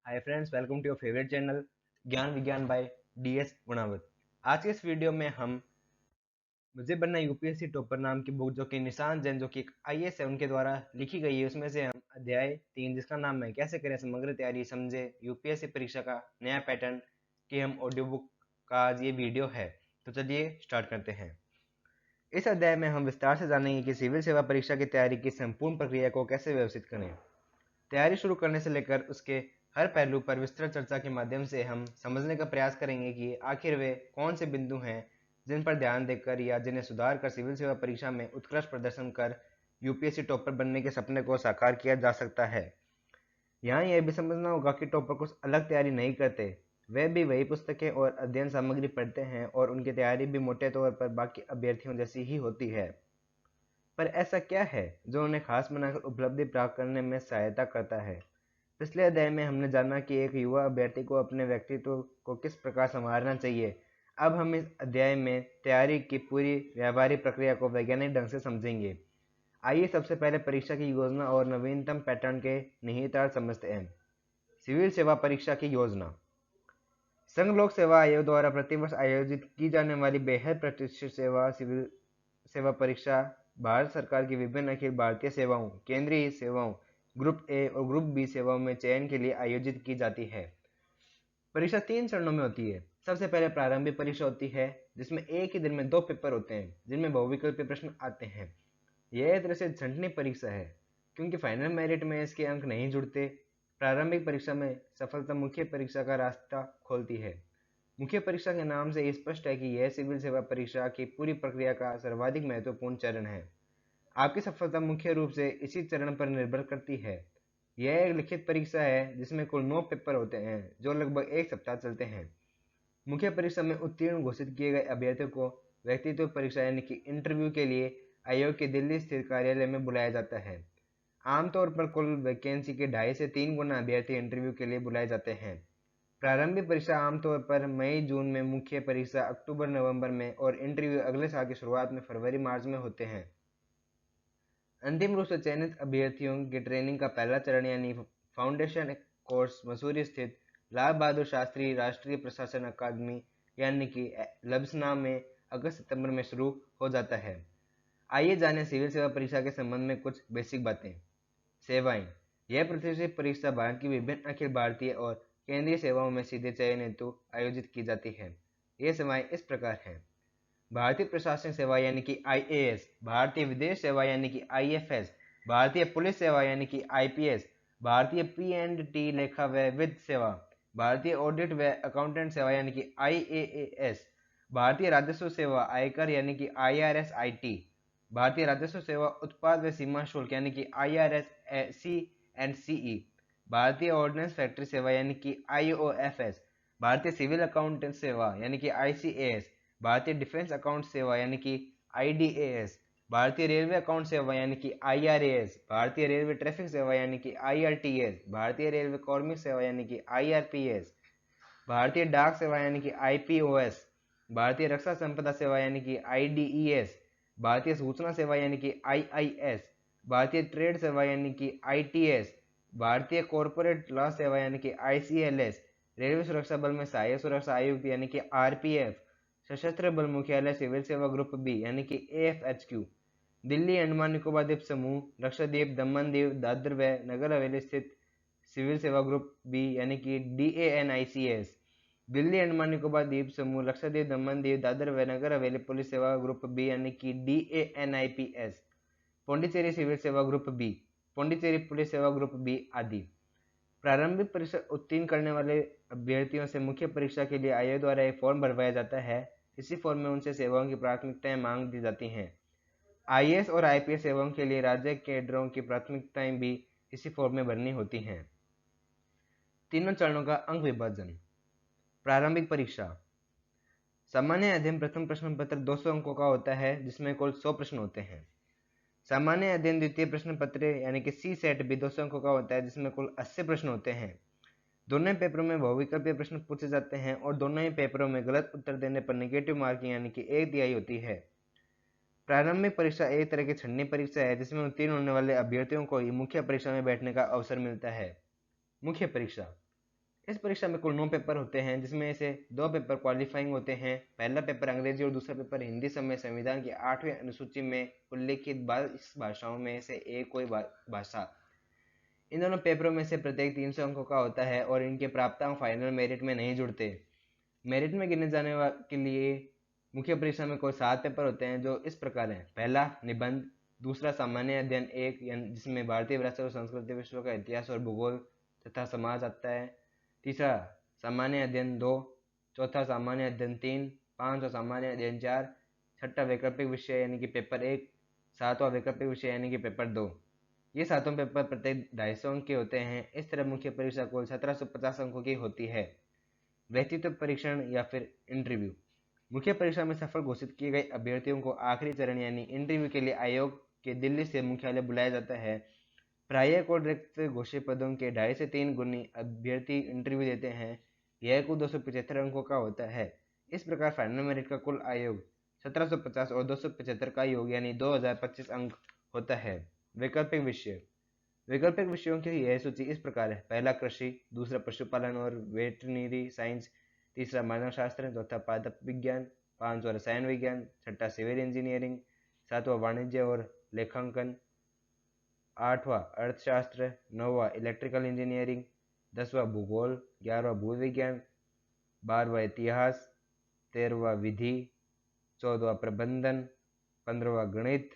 Hi friends, welcome to your favourite channel Gyan Vigyan bye DS Gunawat. आज के इस वीडियो में हम मुझे बनना यूपीएससी टॉपर नाम की बुक जो कि निशान जैन जो कि एक आईएएस है उनके द्वारा लिखी गई है, उसमें से हम अध्याय 3 जिसका नाम है कैसे करें समग्र तैयारी समझे यूपीएससी परीक्षा का नया पैटर्न की हम ऑडियो बुक का आज ये वीडियो है। तो चलिए स्टार्ट करते हैं। इस अध्याय में हम विस्तार से जानेंगे कि सिविल सेवा परीक्षा की तैयारी की संपूर्ण प्रक्रिया को कैसे व्यवस्थित करें। तैयारी शुरू करने से लेकर उसके हर पहलू पर विस्तृत चर्चा के माध्यम से हम समझने का प्रयास करेंगे कि आखिर वे कौन से बिंदु हैं जिन पर ध्यान देकर या जिन्हें सुधार कर सिविल सेवा परीक्षा में उत्कृष्ट प्रदर्शन कर यूपीएससी टॉपर बनने के सपने को साकार किया जा सकता है। यहाँ यह भी समझना होगा कि टॉपर कुछ अलग तैयारी नहीं करते, वे भी वही पुस्तकें और अध्ययन सामग्री पढ़ते हैं और उनकी तैयारी भी मोटे तौर पर बाकी अभ्यर्थियों जैसी ही होती है। पर ऐसा क्या है जो उन्हें खास बनाकर उपलब्धि प्राप्त करने में सहायता करता है। पिछले अध्याय में हमने जाना कि एक युवा अभ्यर्थी को अपने व्यक्तित्व को किस प्रकार संवारना चाहिए। अब हम इस अध्याय में तैयारी की पूरी व्यावहारिक प्रक्रिया को वैज्ञानिक ढंग से समझेंगे। आइए सबसे पहले परीक्षा की योजना और नवीनतम पैटर्न के निहितार्थ समझते हैं। सिविल सेवा परीक्षा की योजना संघ लोक सेवा आयोग द्वारा प्रतिवर्ष आयोजित की जाने वाली बेहद प्रतिष्ठित सिविल सेवा परीक्षा भारत सरकार की विभिन्न अखिल भारतीय सेवाओं, केंद्रीय सेवाओं, ग्रुप ए और ग्रुप बी सेवाओं में चयन के लिए आयोजित की जाती है। परीक्षा 3 चरणों में होती है। सबसे पहले प्रारंभिक परीक्षा होती है जिसमें एक ही दिन में 2 पेपर होते हैं जिनमें बहुविकल्पीय प्रश्न आते हैं। यह एक तरह से छंटनी परीक्षा है क्योंकि फाइनल मेरिट में इसके अंक नहीं जुड़ते। प्रारंभिक परीक्षा में सफलता मुख्य परीक्षा का रास्ता खोलती है। मुख्य परीक्षा के नाम से स्पष्ट है कि यह सिविल सेवा परीक्षा की पूरी प्रक्रिया का सर्वाधिक महत्वपूर्ण चरण है। आपकी सफलता मुख्य रूप से इसी चरण पर निर्भर करती है। यह एक लिखित परीक्षा है जिसमें कुल 9 पेपर होते हैं जो लगभग एक सप्ताह चलते हैं। मुख्य परीक्षा में उत्तीर्ण घोषित किए गए अभ्यर्थियों को व्यक्तित्व परीक्षा यानी कि इंटरव्यू के लिए आयोग के दिल्ली स्थित कार्यालय में बुलाया जाता है। आमतौर पर कुल वैकेंसी के 2.5 से 3 गुना अभ्यर्थी इंटरव्यू के लिए बुलाए जाते हैं। प्रारंभिक परीक्षा आमतौर पर मई जून में, मुख्य परीक्षा अक्टूबर नवंबर में और इंटरव्यू अगले साल की शुरुआत में फरवरी मार्च में होते हैं। अंतिम रूप से चयनित अभ्यर्थियों की ट्रेनिंग का पहला चरण यानी फाउंडेशन कोर्स मसूरी स्थित लाल बहादुर शास्त्री राष्ट्रीय प्रशासन अकादमी यानी कि लब्सना में अगस्त सितंबर में शुरू हो जाता है। आइए जानें सिविल सेवा परीक्षा के संबंध में कुछ बेसिक बातें। सेवाएं यह प्रतिष्ठित परीक्षा भारत की विभिन्न अखिल भारतीय और केंद्रीय सेवाओं में सीधे चयन हेतु आयोजित की जाती है। ये सेवाएं इस प्रकार हैं। भारतीय प्रशासनिक सेवा यानी कि आईएएस, भारतीय विदेश सेवा यानी कि आईएफएस, भारतीय पुलिस सेवा यानी कि आईपीएस, भारतीय पी&टी लेखा व वित्त सेवा, भारतीय ऑडिट व अकाउंटेंट सेवा यानी कि आईएएस, भारतीय राजस्व सेवा आयकर यानी कि आईआरएस आईटी, भारतीय राजस्व सेवा उत्पाद व सीमा शुल्क यानी कि आईआरएस सी&सीई, भारतीय ऑर्डिनेंस फैक्ट्री सेवा यानी कि आईओएफएस, भारतीय सिविल अकाउंटेंट सेवा यानी कि आईसीएएस, भारतीय डिफेंस अकाउंट सेवा यानी कि आईडीएएस, भारतीय रेलवे अकाउंट सेवा यानी कि आईआरएएस, भारतीय रेलवे ट्रैफिक सेवा यानी कि आईआरटीएस, भारतीय रेलवे कार्मिक सेवा यानी कि आईआरपीएस, भारतीय डाक सेवा यानी कि आईपीओएस, भारतीय रक्षा संपदा सेवा यानी कि आईडीईएस, भारतीय सूचना सेवा यानी कि आईआईएस, भारतीय ट्रेड सेवा यानी कि आईटीएस, भारतीय कॉरपोरेट लॉ सेवा यानी कि आईसीएलएस, रेलवे सुरक्षा बल में सहायक सुरक्षा आयुक्त यानी कि आरपीएफ, सशस्त्र बल मुख्यालय सिविल सेवा ग्रुप बी यानी कि एएफएचक्यू, दिल्ली अंडमान निकोबार द्वीप समूह, लक्षद्वीप, दमन दीव, दादर व नगर हवेली स्थित सिविल सेवा ग्रुप बी यानी कि डीएएनआईसीएस, दिल्ली अंडमान निकोबार द्वीप समूह, लक्षद्वीप, दमन दीव, दादर व नगर हवेली पुलिस सेवा ग्रुप बी यानी कि डीएएनआईपीएस, पौंडीचेरी सिविल सेवा ग्रुप बी, पौंडीचेरी पुलिस सेवा ग्रुप बी आदि। प्रारंभिक परीक्षा उत्तीर्ण करने वाले अभ्यर्थियों से मुख्य परीक्षा के लिए आयोग द्वारा एक फॉर्म भरवाया जाता है। इसी फॉर्म में उनसे सेवाओं की प्राथमिकताएं मांग दी जाती हैं। आईएएस और आईपीएस सेवाओं के लिए राज्य कैडरों की प्राथमिकताएं भी इसी फॉर्म में भरनी होती हैं। तीनों चरणों का अंक विभाजन। प्रारंभिक परीक्षा सामान्य अध्ययन प्रथम प्रश्न पत्र 200 अंकों का होता है जिसमें कुल 100 प्रश्न होते हैं। सामान्य अध्ययन द्वितीय प्रश्न पत्र यानी कि सी सेट भी 200 अंकों का होता है जिसमें कुल 80 प्रश्न होते हैं। दोनों ही पेपरों में बहुविकल्पीय प्रश्न पूछे जाते हैं और दोनों ही पेपरों में गलत उत्तर देने पर नेगेटिव मार्किंग यानी कि 1/3 होती है। प्रारंभिक परीक्षा एक तरह की छंटनी परीक्षा है जिसमें उत्तीर्ण होने वाले अभ्यर्थियों को ही मुख्य परीक्षा में बैठने का अवसर मिलता है। मुख्य परीक्षा इस परीक्षा में कुल 9 पेपर होते हैं, जिसमें से 2 पेपर क्वालिफाइंग होते हैं। पहला पेपर अंग्रेजी और दूसरा पेपर हिंदी समय संविधान की 8वीं अनुसूची में उल्लिखित 22 भाषाओं में से एक कोई भाषा। इन दोनों पेपरों में से प्रत्येक 300 अंकों का होता है और इनके प्राप्त अंक फाइनल मेरिट में नहीं जुड़ते। मेरिट में गिने जाने के लिए मुख्य परीक्षा में कुल 7 पेपर होते हैं, जो इस प्रकार हैं। पहला निबंध, दूसरा सामान्य अध्ययन 1 जिसमें भारतीय विरासत और संस्कृति, विश्व का इतिहास और भूगोल तथा समाज आता है। तीसरा सामान्य अध्ययन 2, चौथा सामान्य अध्ययन 3, पांचवा सामान्य अध्ययन 4, छठा वैकल्पिक विषय यानी कि पेपर 1, सातवां वैकल्पिक विषय यानी कि पेपर 2। ये सातों पेपर प्रत्येक 250 अंक के होते हैं। इस तरह मुख्य परीक्षा कुल 1750 अंकों की होती है। व्यक्तित्व परीक्षण या फिर इंटरव्यू। मुख्य परीक्षा में सफल घोषित किए गए अभ्यर्थियों को आखिरी चरण यानी इंटरव्यू के लिए आयोग के दिल्ली से मुख्यालय बुलाया जाता है। प्रायः को रिक्त घोषित पदों के 2.5 से 3 गुनी अभ्यर्थी इंटरव्यू देते हैं। यह कुल 275 अंकों का होता है। इस प्रकार फाइनल मेरिट का कुल आयोग 1750 और 275 का योग यानी 2025 अंक होता है। वैकल्पिक विषय। वैकल्पिक विषयों की यह सूची इस प्रकार है। पहला कृषि, दूसरा पशुपालन और वेटरनरी साइंस, तीसरा मानव शास्त्र, चौथा पादप विज्ञान, पांचवा रसायन विज्ञान, छठा सिविल इंजीनियरिंग, सातवां वाणिज्य और लेखांकन, आठवां अर्थशास्त्र, नौवां इलेक्ट्रिकल इंजीनियरिंग, 10वां भूगोल, 11वां भूविज्ञान, 12वां इतिहास, 13वां विधि, 14वां प्रबंधन, 15वां गणित,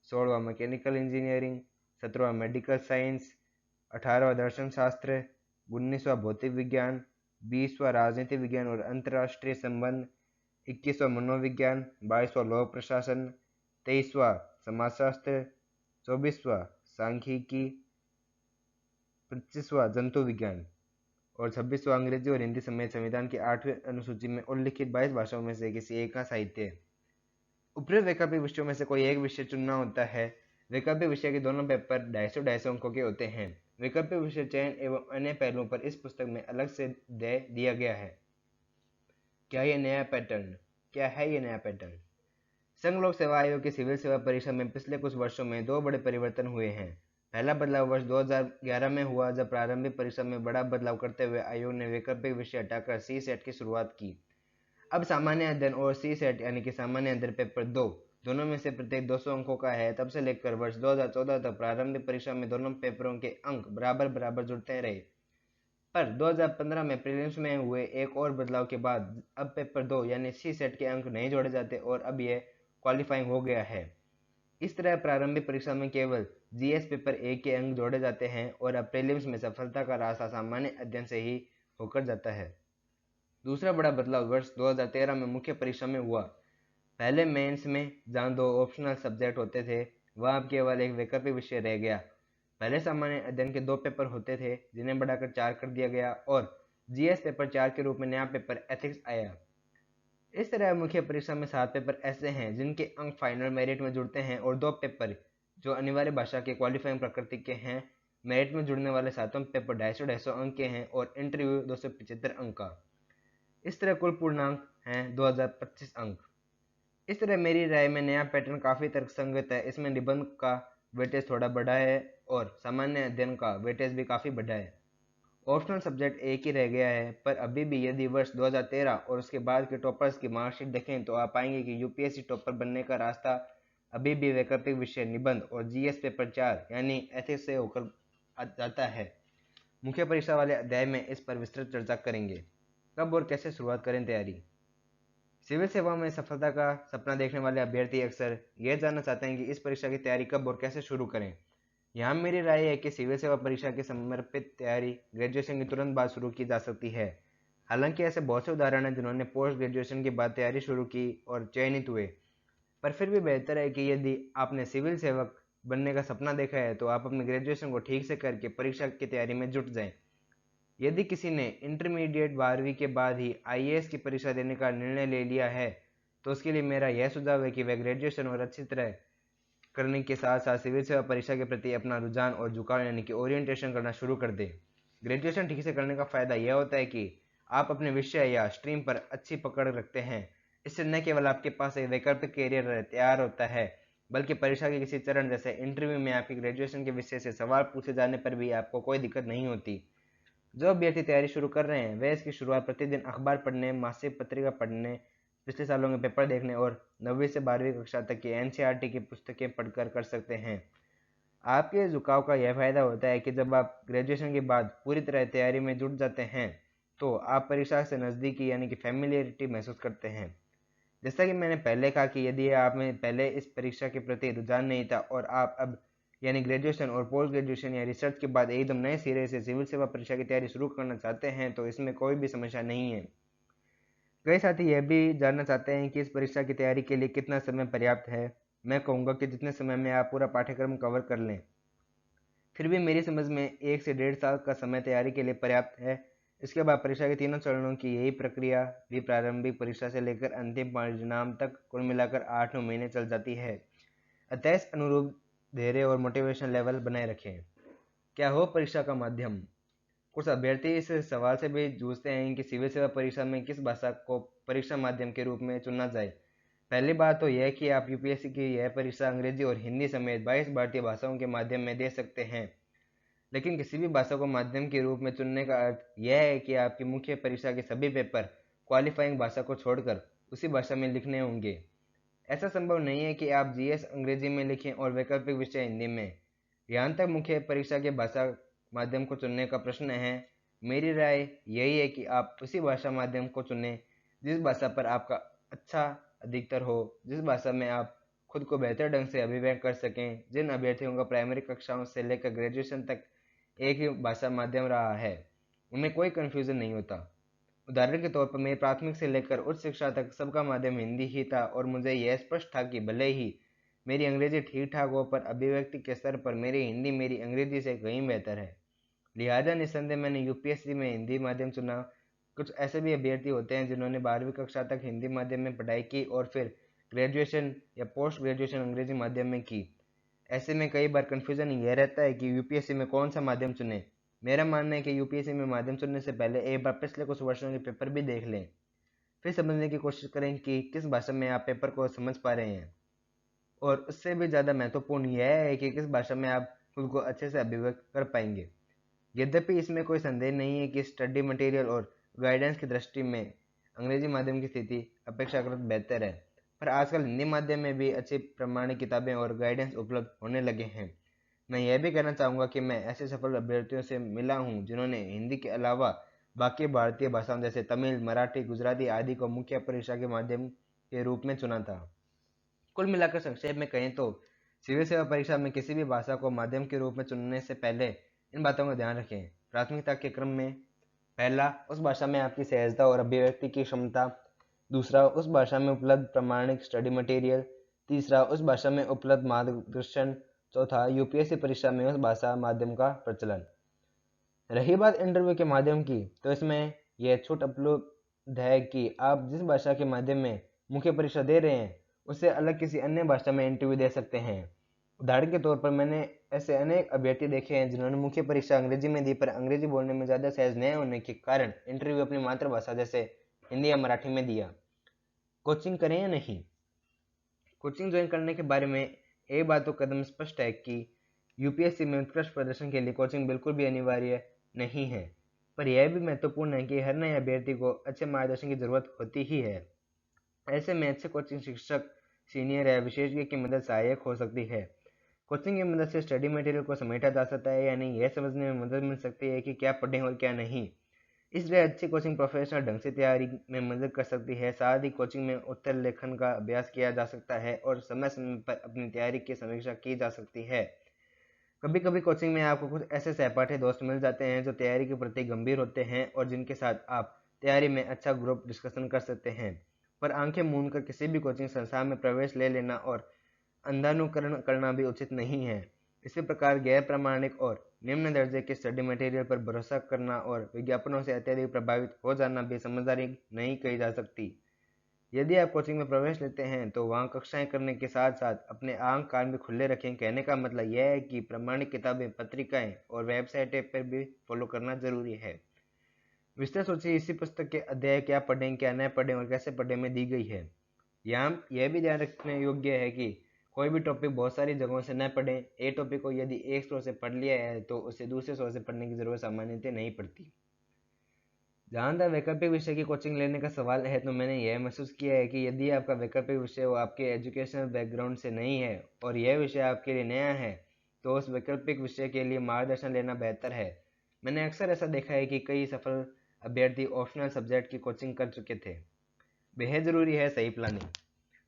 16वां मैकेनिकल इंजीनियरिंग, 17वां मेडिकल साइंस, 18वां दर्शन शास्त्र, 19वां भौतिक विज्ञान, 20वां राजनीति विज्ञान और अंतर्राष्ट्रीय संबंध, 21वां मनोविज्ञान, 22वां लोक प्रशासन, 23वां समाजशास्त्र, 24वां सांख्यिकी, 25वां जंतु विज्ञान और 26वां अंग्रेजी और हिंदी समेत संविधान की 8वीं अनुसूची में उल्लिखित 22 भाषाओं में से किसी एक का साहित्य। उपरोक्त वैकल्पिक विषयों में से कोई एक विषय चुनना होता है। वैकल्पिक विषय के दोनों पेपर 250 अंकों के होते हैं। वैकल्पिक विषय चयन एवं अन्य पहलुओं पर इस पुस्तक में अलग से दे दिया गया है। क्या है ये नया पैटर्न? संघ लोक सेवा आयोग की सिविल सेवा परीक्षा में पिछले कुछ वर्षों में 2 बड़े परिवर्तन हुए हैं। पहला बदलाव वर्ष 2011 में हुआ, जब प्रारंभिक परीक्षा में बड़ा बदलाव करते हुए आयोग ने वैकल्पिक विषय हटाकर सी सेट की शुरुआत की। अब सामान्य अध्ययन और सी सेट यानी कि सामान्य अध्ययन पेपर 2 दोनों में से प्रत्येक 200 अंकों का है। तब से लेकर वर्ष 2014 तक प्रारंभिक परीक्षा में दोनों पेपरों के अंक बराबर जुड़ते रहे, पर 2015 में प्रीलिम्स में हुए एक और बदलाव के बाद अब पेपर 2 यानी सी सेट के अंक नहीं जोड़े जाते और अब यह क्वालिफाइंग हो गया है। इस तरह प्रारंभिक परीक्षा में केवल जीएस पेपर 1 के अंक जोड़े जाते हैं और अब प्रीलिम्स में सफलता का रास्ता सामान्य अध्ययन से ही होकर जाता है। दूसरा बड़ा बदलाव वर्ष 2013 में मुख्य परीक्षा में हुआ। पहले मेंस में जहां 2 ऑप्शनल सब्जेक्ट होते थे, वह अब केवल एक वैकल्पिक विषय रह गया। पहले सामान्य अध्ययन के 2 पेपर होते थे, जिन्हें बढ़ाकर 4 कर दिया गया और जीएस पेपर 4 के रूप में नया पेपर एथिक्स आया। इस तरह मुख्य परीक्षा में 7 पेपर ऐसे हैं जिनके अंक फाइनल मेरिट में जुड़ते हैं और 2 पेपर जो अनिवार्य भाषा के क्वालिफाइंग प्रकृति के हैं। मेरिट में जुड़ने वाले 7 पेपर 250 अंक के हैं और इंटरव्यू 275 अंक का। इस तरह कुल पूर्णांक हैं 2025 अंक। इस तरह मेरी राय में नया पैटर्न काफ़ी तर्कसंगत है। इसमें निबंध का वेटेज थोड़ा बढ़ा है और सामान्य अध्ययन का वेटेज भी काफ़ी बढ़ा है। ऑप्शनल सब्जेक्ट एक ही रह गया है, पर अभी भी यदि वर्ष 2013 और उसके बाद के टॉपर्स की मार्कशीट देखें तो आप पाएंगे कि यूपीएससी टॉपर बनने का रास्ता अभी भी वैकल्पिक विषय निबंध और जीएस पेपर 4 यानी एथिक्स से होकर जाता है। मुख्य परीक्षा वाले अध्याय में इस पर विस्तृत चर्चा करेंगे। कब और कैसे शुरुआत करें तैयारी? सिविल सेवा में सफलता का सपना देखने वाले अभ्यर्थी अक्सर यह जानना चाहते हैं कि इस परीक्षा की तैयारी कब और कैसे शुरू करें। यहाँ मेरी राय है कि सिविल सेवा परीक्षा की समर्पित तैयारी ग्रेजुएशन के तुरंत बाद शुरू की जा सकती है। हालांकि ऐसे बहुत से उदाहरण हैं जिन्होंने पोस्ट ग्रेजुएशन के बाद तैयारी शुरू की और चयनित हुए, पर फिर भी बेहतर है कि यदि आपने सिविल सेवक बनने का सपना देखा है तो आप अपने ग्रेजुएशन को ठीक से करके परीक्षा की तैयारी में जुट जाएं। यदि किसी ने इंटरमीडिएट 12वीं के बाद ही आईएएस की परीक्षा देने का निर्णय ले लिया है तो उसके लिए मेरा यह सुझाव है कि वह ग्रेजुएशन और अच्छी तरह करने के साथ साथ सिविल सेवा परीक्षा के प्रति अपना रुझान और झुकाव यानी कि ओरिएंटेशन करना शुरू कर दे। ग्रेजुएशन ठीक से करने का फायदा यह होता है कि आप अपने विषय या स्ट्रीम पर अच्छी पकड़ रखते हैं। इससे न केवल आपके पास एक वैकल्पिक कैरियर तैयार होता है, बल्कि परीक्षा के किसी चरण जैसे इंटरव्यू में आपकी ग्रेजुएशन के विषय से सवाल पूछे जाने पर भी आपको कोई दिक्कत नहीं होती। जो अभ्यर्थी तैयारी शुरू कर रहे हैं वे इसकी शुरुआत प्रतिदिन अखबार पढ़ने, मासिक पत्रिका पढ़ने, पिछले सालों के पेपर देखने और 9वीं से 12वीं कक्षा तक की एनसीईआरटी की पुस्तकें पढ़कर कर सकते हैं। आपके झुकाव का यह फायदा होता है कि जब आप ग्रेजुएशन के बाद पूरी तरह तैयारी में जुट जाते हैं तो आप परीक्षा से नज़दीकी यानी कि फैमिलियरिटी महसूस करते हैं। जैसा कि मैंने पहले कहा कि यदि आप में पहले इस परीक्षा के प्रति रुझान नहीं था और आप अब यानी ग्रेजुएशन और पोस्ट ग्रेजुएशन या रिसर्च के बाद एकदम नए सिरे से सिविल सेवा परीक्षा की तैयारी शुरू करना चाहते हैं तो इसमें कोई भी समस्या नहीं है। कई साथी यह भी जानना चाहते हैं कि इस परीक्षा की तैयारी के लिए कितना समय पर्याप्त है। मैं कहूँगा कि जितने समय में आप पूरा पाठ्यक्रम कवर कर लें। फिर भी मेरी समझ में 1 से 1.5 साल का समय तैयारी के लिए पर्याप्त है। इसके बाद परीक्षा के तीनों चरणों की यही प्रक्रिया भी प्रारंभिक परीक्षा से लेकर अंतिम परिणाम तक कुल मिलाकर 8-9 महीने चल जाती है। अतः इस अनुरूप धैर्य और मोटिवेशन लेवल बनाए रखें। क्या हो परीक्षा का माध्यम? कुछ अभ्यर्थी इस सवाल से भी जूझते हैं कि सिविल सेवा परीक्षा में किस भाषा को परीक्षा माध्यम के रूप में चुना जाए। पहली बात तो यह कि आप यूपीएससी की यह परीक्षा अंग्रेजी और हिंदी समेत 22 भारतीय भाषाओं के माध्यम में दे सकते हैं। लेकिन किसी भी भाषा को माध्यम के रूप में चुनने का अर्थ यह है कि आपकी मुख्य परीक्षा के सभी पेपर क्वालिफाइंग भाषा को छोड़कर उसी भाषा में लिखने होंगे। ऐसा संभव नहीं है कि आप जीएस अंग्रेजी में लिखें और वैकल्पिक विषय हिंदी में। यहाँ तक मुख्य परीक्षा के भाषा माध्यम को चुनने का प्रश्न है, मेरी राय यही है कि आप उसी भाषा माध्यम को चुनें जिस भाषा पर आपका अच्छा अधिकतर हो, जिस भाषा में आप खुद को बेहतर ढंग से अभिव्यक्त कर सकें। जिन अभ्यर्थियों का प्राइमरी कक्षाओं से लेकर ग्रेजुएशन तक एक ही भाषा माध्यम रहा है उनमें कोई कन्फ्यूज़न नहीं होता। उदाहरण के तौर पर मेरी प्राथमिक से लेकर उच्च शिक्षा तक सबका माध्यम हिंदी ही था और मुझे यह स्पष्ट था कि भले ही मेरी अंग्रेजी ठीक ठाक हो पर अभिव्यक्ति के स्तर पर मेरी हिंदी मेरी अंग्रेजी से कहीं बेहतर है। लिहाजा निस्संदेह मैंने यूपीएससी में हिंदी माध्यम चुना। कुछ ऐसे भी अभ्यर्थी होते हैं जिन्होंने 12वीं कक्षा तक हिंदी माध्यम में पढ़ाई की और फिर ग्रेजुएशन या पोस्ट ग्रेजुएशन अंग्रेजी माध्यम में की। ऐसे में कई बार कन्फ्यूजन यह रहता है कि यूपीएससी में कौन सा माध्यम चुने। मेरा मानना है कि यूपीएससी में माध्यम चुनने से पहले एक बार पिछले कुछ वर्षों के पेपर भी देख लें, फिर समझने की कोशिश करें कि किस भाषा में आप पेपर को समझ पा रहे हैं। और उससे भी ज़्यादा महत्वपूर्ण यह है कि किस भाषा में आप खुद को अच्छे से अभिव्यक्त कर पाएंगे। यद्यपि इसमें कोई संदेह नहीं है कि स्टडी मटेरियल और गाइडेंस की दृष्टि में अंग्रेजी माध्यम की स्थिति अपेक्षाकृत बेहतर है, पर आजकल हिंदी माध्यम में भी अच्छी प्रमाणित किताबें और गाइडेंस उपलब्ध होने लगे हैं। मैं यह भी कहना चाहूँगा कि मैं ऐसे सफल अभ्यर्थियों से मिला हूँ जिन्होंने हिंदी के अलावा बाकी भारतीय भाषाओं जैसे तमिल, मराठी, गुजराती आदि को मुख्य परीक्षा के माध्यम के रूप में चुना था। कुल मिलाकर संक्षेप में कहें तो सिविल सेवा परीक्षा में किसी भी भाषा को माध्यम के रूप में चुनने से पहले इन बातों का ध्यान रखें। प्राथमिकता के क्रम में पहला, उस भाषा में आपकी सहजता और अभिव्यक्ति की क्षमता। दूसरा, उस भाषा में उपलब्ध प्रमाणिक स्टडी मटेरियल। तीसरा, उस भाषा में उपलब्ध मार्गदर्शन। चौथा, यूपीएससी परीक्षा में उस भाषा माध्यम का प्रचलन। रही बात इंटरव्यू के माध्यम की, तो इसमें यह छूट उपलब्ध है कि आप जिस भाषा के माध्यम में मुख्य परीक्षा दे रहे हैं उससे अलग किसी अन्य भाषा में इंटरव्यू दे सकते हैं। उदाहरण के तौर पर मैंने ऐसे अनेक अभ्यर्थी देखे हैं जिन्होंने मुख्य परीक्षा अंग्रेजी में दी पर अंग्रेजी बोलने में ज़्यादा सहज न होने के कारण इंटरव्यू अपनी मातृभाषा जैसे हिंदी या मराठी में दिया। कोचिंग करें या नहीं? कोचिंग ज्वाइन करने के बारे में एक बात तो कदम स्पष्ट है कि यूपीएससी में उत्कृष्ट प्रदर्शन के लिए कोचिंग बिल्कुल भी अनिवार्य नहीं है, पर यह भी महत्वपूर्ण है कि हर नए अभ्यर्थी को अच्छे मार्गदर्शन की जरूरत होती ही है। ऐसे में अच्छे कोचिंग शिक्षक, सीनियर या विशेषज्ञ की मदद सहायक हो सकती है। कोचिंग की मदद से स्टडी मटेरियल को समेटा जा सकता है या नहीं यह समझने में मदद मिल सकती है कि क्या पढ़ें और क्या नहीं। इसलिए अच्छी कोचिंग प्रोफेशनल ढंग से तैयारी में मदद कर सकती है। साथ ही कोचिंग में उत्तर लेखन का अभ्यास किया जा सकता है और समय समय पर अपनी तैयारी की समीक्षा की जा सकती है। कभी कभी कोचिंग में आपको कुछ ऐसे सहपाठी दोस्त मिल जाते हैं जो तैयारी के प्रति गंभीर होते हैं और जिनके साथ आप तैयारी में अच्छा ग्रुप डिस्कशन कर सकते हैं। पर आंखें मूंद कर किसी भी कोचिंग संस्थान में प्रवेश ले लेना और अंधानुकरण करना भी उचित नहीं है। इसी प्रकार गैर प्रमाणिक और निम्न दर्जे के स्टडी मटेरियल पर भरोसा करना और विज्ञापनों से अत्यधिक प्रभावित हो जाना भी समझदारी नहीं कही जा सकती। यदि आप कोचिंग में प्रवेश लेते हैं तो वहाँ कक्षाएं करने के साथ साथ अपने आंख कान भी खुले रखें। कहने का मतलब यह है कि प्रमाणिक किताबें, पत्रिकाएं और वेबसाइटें पर भी फॉलो करना जरूरी है। विस्तृत सूची इसी पुस्तक के अध्याय क्या पढ़ें, क्या न पढ़ें और कैसे पढ़ें में दी गई है। यहाँ यह भी ध्यान रखने योग्य है कि कोई भी टॉपिक बहुत सारी जगहों से न पढ़ें। एक टॉपिक को यदि एक स्रोत से पढ़ लिया है तो उसे दूसरे स्रोत से पढ़ने की जरूरत सामान्यतः नहीं पड़ती। जहाँ तक वैकल्पिक विषय की कोचिंग लेने का सवाल है, तो मैंने यह महसूस किया है कि यदि आपका वैकल्पिक विषय वो आपके एजुकेशनल बैकग्राउंड से नहीं है और यह विषय आपके लिए नया है, तो उस वैकल्पिक विषय के लिए मार्गदर्शन लेना बेहतर है। मैंने अक्सर ऐसा देखा है कि कई सफल अभ्यर्थी ऑप्शनल सब्जेक्ट की कोचिंग कर चुके थे। बेहद ज़रूरी है सही प्लानिंग।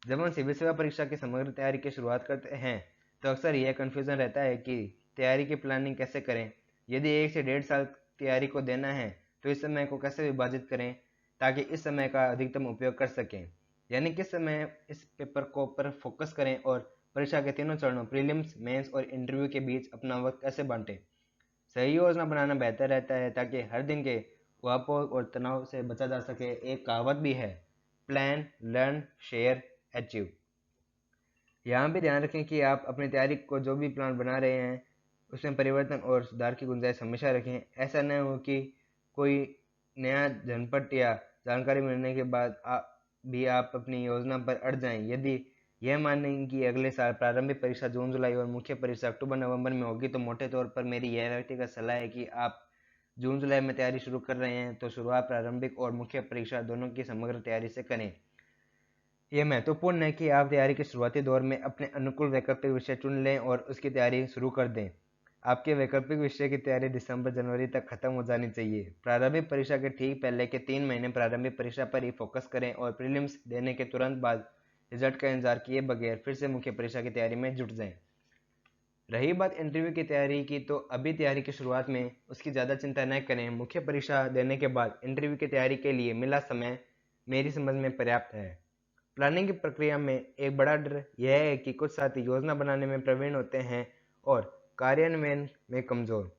जब हम सिविल सेवा परीक्षा की समग्र तैयारी की शुरुआत करते हैं, तो अक्सर यह कन्फ्यूज़न रहता है कि तैयारी की प्लानिंग कैसे करें। यदि 1 से 1.5 साल तैयारी को देना है, तो इस समय को कैसे विभाजित करें ताकि इस समय का अधिकतम उपयोग कर सकें। यानी किस समय इस पेपर को पर फोकस करें और परीक्षा के तीनों चरणों प्रीलिम्स, मेंस और इंटरव्यू के बीच अपना वक्त कैसे बांटें। सही योजना बनाना बेहतर रहता है ताकि हर दिन के उहापोह और तनाव से बचा जा सके। एक कहावत भी है, प्लान, लर्न, शेयर, अचीव। यहाँ भी ध्यान रखें कि आप अपनी तैयारी को जो भी प्लान बना रहे हैं, उसमें परिवर्तन और सुधार की गुंजाइश हमेशा रखें। ऐसा न हो कि कोई नया झनपट या जानकारी मिलने के बाद आप अपनी योजना पर अड़ जाएं। यदि यह मानें कि अगले साल प्रारंभिक परीक्षा जून जुलाई और मुख्य परीक्षा अक्टूबर नवंबर में होगी, तो मोटे तौर पर मेरी यह व्यक्तिगत सलाह है कि आप जून जुलाई में तैयारी शुरू कर रहे हैं, तो शुरुआत प्रारंभिक और मुख्य परीक्षा दोनों की समग्र तैयारी से करें। यह महत्वपूर्ण है कि आप तैयारी के शुरुआती दौर में अपने अनुकूल वैकल्पिक विषय चुन लें और उसकी तैयारी शुरू कर दें। आपके वैकल्पिक विषय की तैयारी दिसंबर-जनवरी तक खत्म हो जानी चाहिए। प्रारंभिक परीक्षा के ठीक पहले के 3 महीने प्रारंभिक परीक्षा पर ही फोकस करें और प्रीलिम्स देने के तुरंत बाद रिजल्ट का इंतजार किए बगैर फिर से मुख्य परीक्षा की तैयारी में जुट जाएं। रही बात इंटरव्यू की तैयारी की, तो अभी तैयारी की शुरुआत में उसकी ज़्यादा चिंता न करें। मुख्य परीक्षा देने के बाद इंटरव्यू की तैयारी के लिए मिला समय मेरी समझ में पर्याप्त है। प्लानिंग की प्रक्रिया में एक बड़ा डर यह है कि कुछ साथी योजना बनाने में प्रवीण होते हैं और कार्यान्वयन में कमजोर।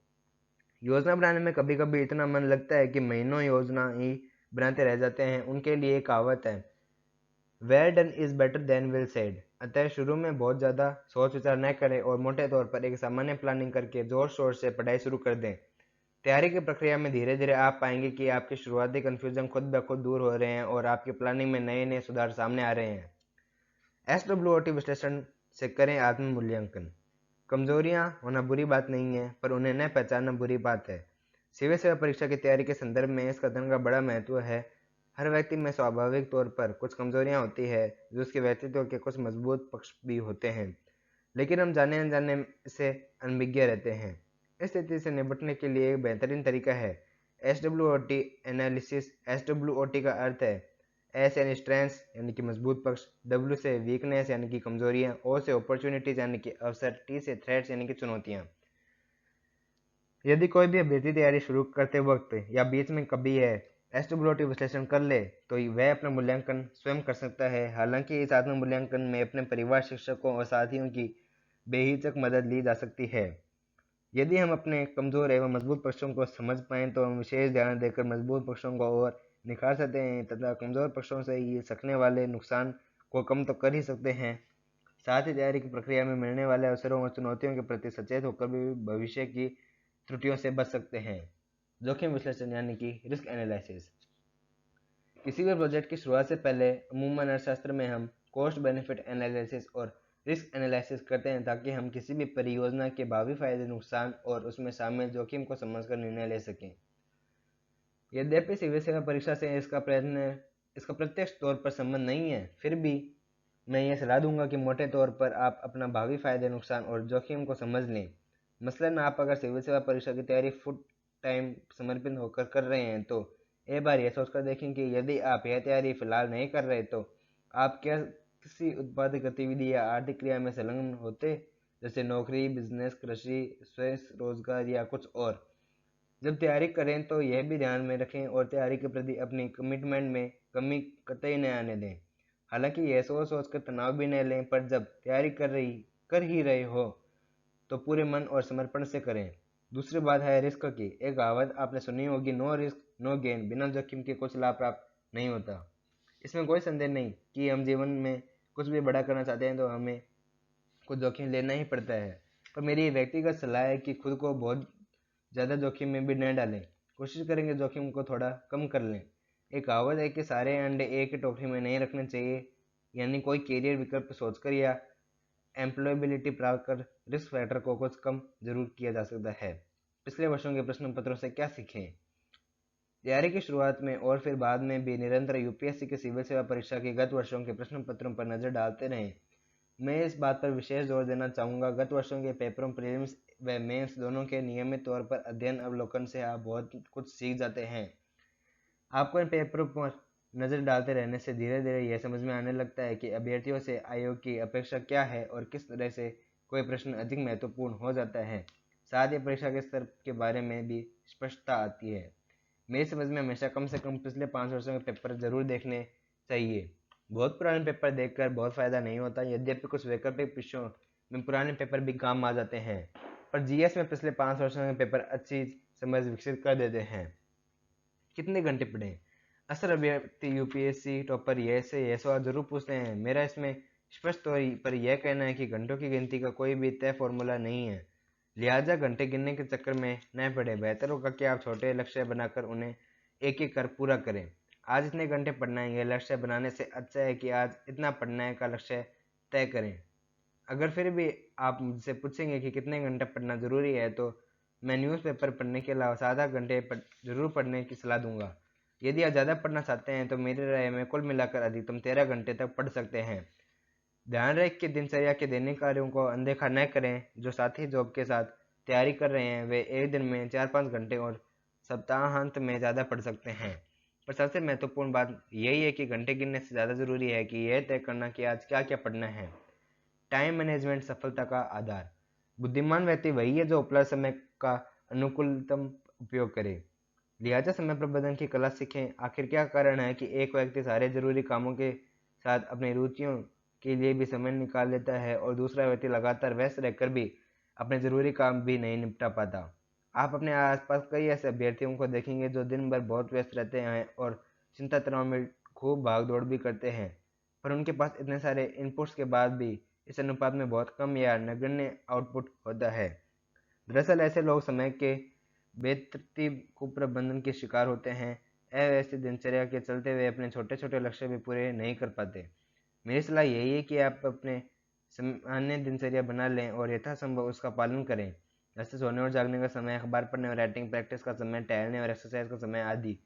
योजना बनाने में कभी कभी इतना मन लगता है कि महीनों योजना ही बनाते रह जाते हैं। उनके लिए एक कहावत है, well done is better than well said. अतः शुरू में बहुत ज़्यादा सोच विचार न करें और मोटे तौर पर एक सामान्य प्लानिंग करके जोर शोर से पढ़ाई शुरू कर दें। तैयारी की प्रक्रिया में धीरे धीरे आप पाएंगे कि आपके शुरुआती कन्फ्यूजन खुद ब खुद दूर हो रहे हैं और आपकी प्लानिंग में नए नए सुधार सामने आ रहे हैं। SWOT विश्लेषण से करें आत्म मूल्यांकन। कमजोरियां होना बुरी बात नहीं है, पर उन्हें न पहचानना बुरी बात है। सिविल सेवा परीक्षा की तैयारी के संदर्भ में इस कथन का बड़ा महत्व है। हर व्यक्ति में स्वाभाविक तौर पर कुछ कमजोरियां होती है, जो उसके व्यक्तित्व के कुछ मजबूत पक्ष भी होते हैं, लेकिन हम जाने अनजाने से अनभिज्ञ रहते हैं। इस स्थिति से निपटने के लिए एक बेहतरीन तरीका है SWOT एनालिसिस। SWOT का अर्थ है S यानी स्ट्रेंथ्स यानी कि मजबूत पक्ष, W से वीकनेस यानी कि कमजोरियां, O से अपॉर्चुनिटीज यानी कि अवसर, T से थ्रेट्स यानी कि चुनौतियां। यदि कोई भी अभ्यर्थी तैयारी शुरू करते वक्त या बीच में कभी है SWOT विश्लेषण कर ले, तो वह अपना मूल्यांकन स्वयं कर सकता है। हालांकि इस आत्म मूल्यांकन में अपने परिवार, शिक्षकों और साथियों की बेहिचक मदद ली जा सकती है। यदि हम अपने कमजोर एवं मजबूत पक्षों को समझ पाएं, तो हम विशेष ध्यान देकर मजबूत पक्षों को और निखार सकते हैं तथा कमजोर पक्षों से ये सकने वाले नुकसान को कम तो कर ही सकते हैं। साथ ही तैयारी की प्रक्रिया में मिलने वाले अवसरों और चुनौतियों के प्रति सचेत होकर भी भविष्य की त्रुटियों से बच सकते हैं। जोखिम विश्लेषण यानी कि रिस्क एनालिसिस। किसी भी प्रोजेक्ट की शुरुआत से पहले अमूमन अर्थशास्त्र में हम कॉस्ट बेनिफिट एनालिसिस और रिस्क एनालिसिस करते हैं, ताकि हम किसी भी परियोजना के भावी फायदे, नुकसान और उसमें शामिल जोखिम को समझकर निर्णय ले सकें। यद्यपि सिविल सेवा परीक्षा से इसका प्रत्यक्ष तौर पर संबंध नहीं है, फिर भी मैं ये सलाह दूंगा कि मोटे तौर पर आप अपना भावी फायदे, नुकसान और जोखिम को समझ लें। मसलन आप अगर सिविल सेवा परीक्षा की तैयारी फुल टाइम समर्पित होकर कर रहे हैं, तो एक बार यह सोचकर देखें कि यदि आप यह तैयारी फिलहाल नहीं कर रहे, तो आप क्या किसी उत्पादक गतिविधि या आर्थिक क्रिया में संलग्न होते, जैसे नौकरी, बिजनेस, कृषि, स्वयं रोजगार या कुछ और। जब तैयारी करें तो यह भी ध्यान में रखें और तैयारी के प्रति अपनी कमिटमेंट में कमी कतई न आने दें। हालांकि यह सोच सोच कर तनाव भी न लें, पर जब तैयारी कर ही रहे हो तो पूरे मन और समर्पण से करें। दूसरी बात है रिस्क की। एक कहावत आपने सुनी होगी, नो रिस्क नो गेन। बिना जोखिम के कुछ लाभ प्राप्त नहीं होता। इसमें कोई संदेह नहीं कि हम जीवन में कुछ भी बड़ा करना चाहते हैं तो हमें कुछ जोखिम लेना ही पड़ता है, पर मेरी व्यक्तिगत सलाह है कि खुद को बहुत ज़्यादा जोखिम में भी न डालें। कोशिश करेंगे जोखिम को थोड़ा कम कर लें। एक कहावत है कि सारे अंडे एक ही टोकरी में नहीं रखने चाहिए, यानी कोई कैरियर विकल्प सोचकर या एम्प्लॉयबिलिटी प्राप्त कर रिस्क फैक्टर को कुछ कम जरूर किया जा सकता है। पिछले वर्षों के प्रश्न पत्रों से क्या सीखें? तैयारी की शुरुआत में और फिर बाद में भी निरंतर यूपीएससी की सिविल सेवा परीक्षा के गत वर्षों के प्रश्न पत्रों पर नजर डालते रहें। मैं इस बात पर विशेष जोर देना चाहूँगा, गत वर्षों के पेपरों प्रीलिम्स व मेंस दोनों के नियमित तौर पर अध्ययन अवलोकन से आप बहुत कुछ सीख जाते हैं। आपको इन पेपरों पर नज़र डालते रहने से धीरे धीरे यह समझ में आने लगता है कि अभ्यर्थियों से आयोग की अपेक्षा क्या है और किस तरह से कोई प्रश्न अधिक महत्वपूर्ण हो जाता है। साथ ही परीक्षा के स्तर के बारे में भी स्पष्टता आती है। मेरी समझ में हमेशा कम से कम पिछले 5 वर्षों के पेपर जरूर देखने चाहिए। बहुत पुराने पेपर देखकर बहुत फायदा नहीं होता, यद्यपि कुछ वैकल्पिक विषयों में पुराने पेपर भी काम आ जाते हैं, पर जीएस में पिछले 5 वर्षों के पेपर अच्छी समझ विकसित कर देते हैं। कितने घंटे पढ़ें? अक्सर अभ्यर्थी यूपीएससी टॉपर यह सवाल जरूर पूछते हैं। मेरा इसमें स्पष्ट तौर पर यह कहना है कि घंटों की गिनती का कोई भी तय फॉर्मूला नहीं है, लिहाजा घंटे गिनने के चक्कर में न पड़े। बेहतर होगा कि आप छोटे लक्ष्य बनाकर उन्हें एक एक कर पूरा करें। आज इतने घंटे पढ़ना है यह लक्ष्य बनाने से अच्छा है कि आज इतना पढ़ना है का लक्ष्य तय करें। अगर फिर भी आप मुझसे पूछेंगे कि कितने घंटे पढ़ना जरूरी है, तो मैं न्यूज़पेपर पढ़ने के अलावा 7 घंटे जरूर पढ़ने की सलाह दूंगा। यदि आप ज़्यादा पढ़ना चाहते हैं तो मेरी राय में कुल मिलाकर अधिकतम 13 घंटे तक पढ़ सकते हैं। ध्यान रखें कि दिनचर्या के दैनिक कार्यों को अनदेखा न करें। जो साथी जॉब के साथ तैयारी कर रहे हैं वे एक दिन में 4-5 घंटे और सप्ताहांत में ज़्यादा पढ़ सकते हैं। पर सबसे महत्वपूर्ण बात यही है कि घंटे गिनने से ज़्यादा ज़रूरी है कि यह तय करना कि आज क्या क्या पढ़ना है। टाइम मैनेजमेंट सफलता का आधार। बुद्धिमान व्यक्ति वही है जो उपलब्ध समय का अनुकूलतम उपयोग करे। लिहाजा समय प्रबंधन की कला सीखें। आखिर क्या कारण है कि एक व्यक्ति सारे जरूरी कामों के साथ अपनी रुचियों के लिए भी समय निकाल लेता है और दूसरा व्यक्ति लगातार व्यस्त रहकर भी अपने जरूरी काम भी नहीं निपटा पाता। आप अपने आसपास कई ऐसे अभ्यर्थियों को देखेंगे जो दिन भर बहुत व्यस्त रहते हैं और चिंता तनाव में खूब भाग दौड़ भी करते हैं, पर उनके पास इतने सारे इनपुट्स के बाद भी इस अनुपात में बहुत कम या नगण्य आउटपुट होता है। दरअसल ऐसे लोग समय के बेतरतीब कुप्रबंधन के शिकार होते हैं। अव्यवस्थित दिनचर्या के चलते हुए अपने छोटे छोटे लक्ष्य भी पूरे नहीं कर पाते। मेरी सलाह यही है कि आप अपने सामान्य दिनचर्या बना लें और यथासंभव उसका पालन करें, जैसे सोने और जागने का समय, अखबार पढ़ने और राइटिंग प्रैक्टिस का समय, टहलने और एक्सरसाइज का समय आदि।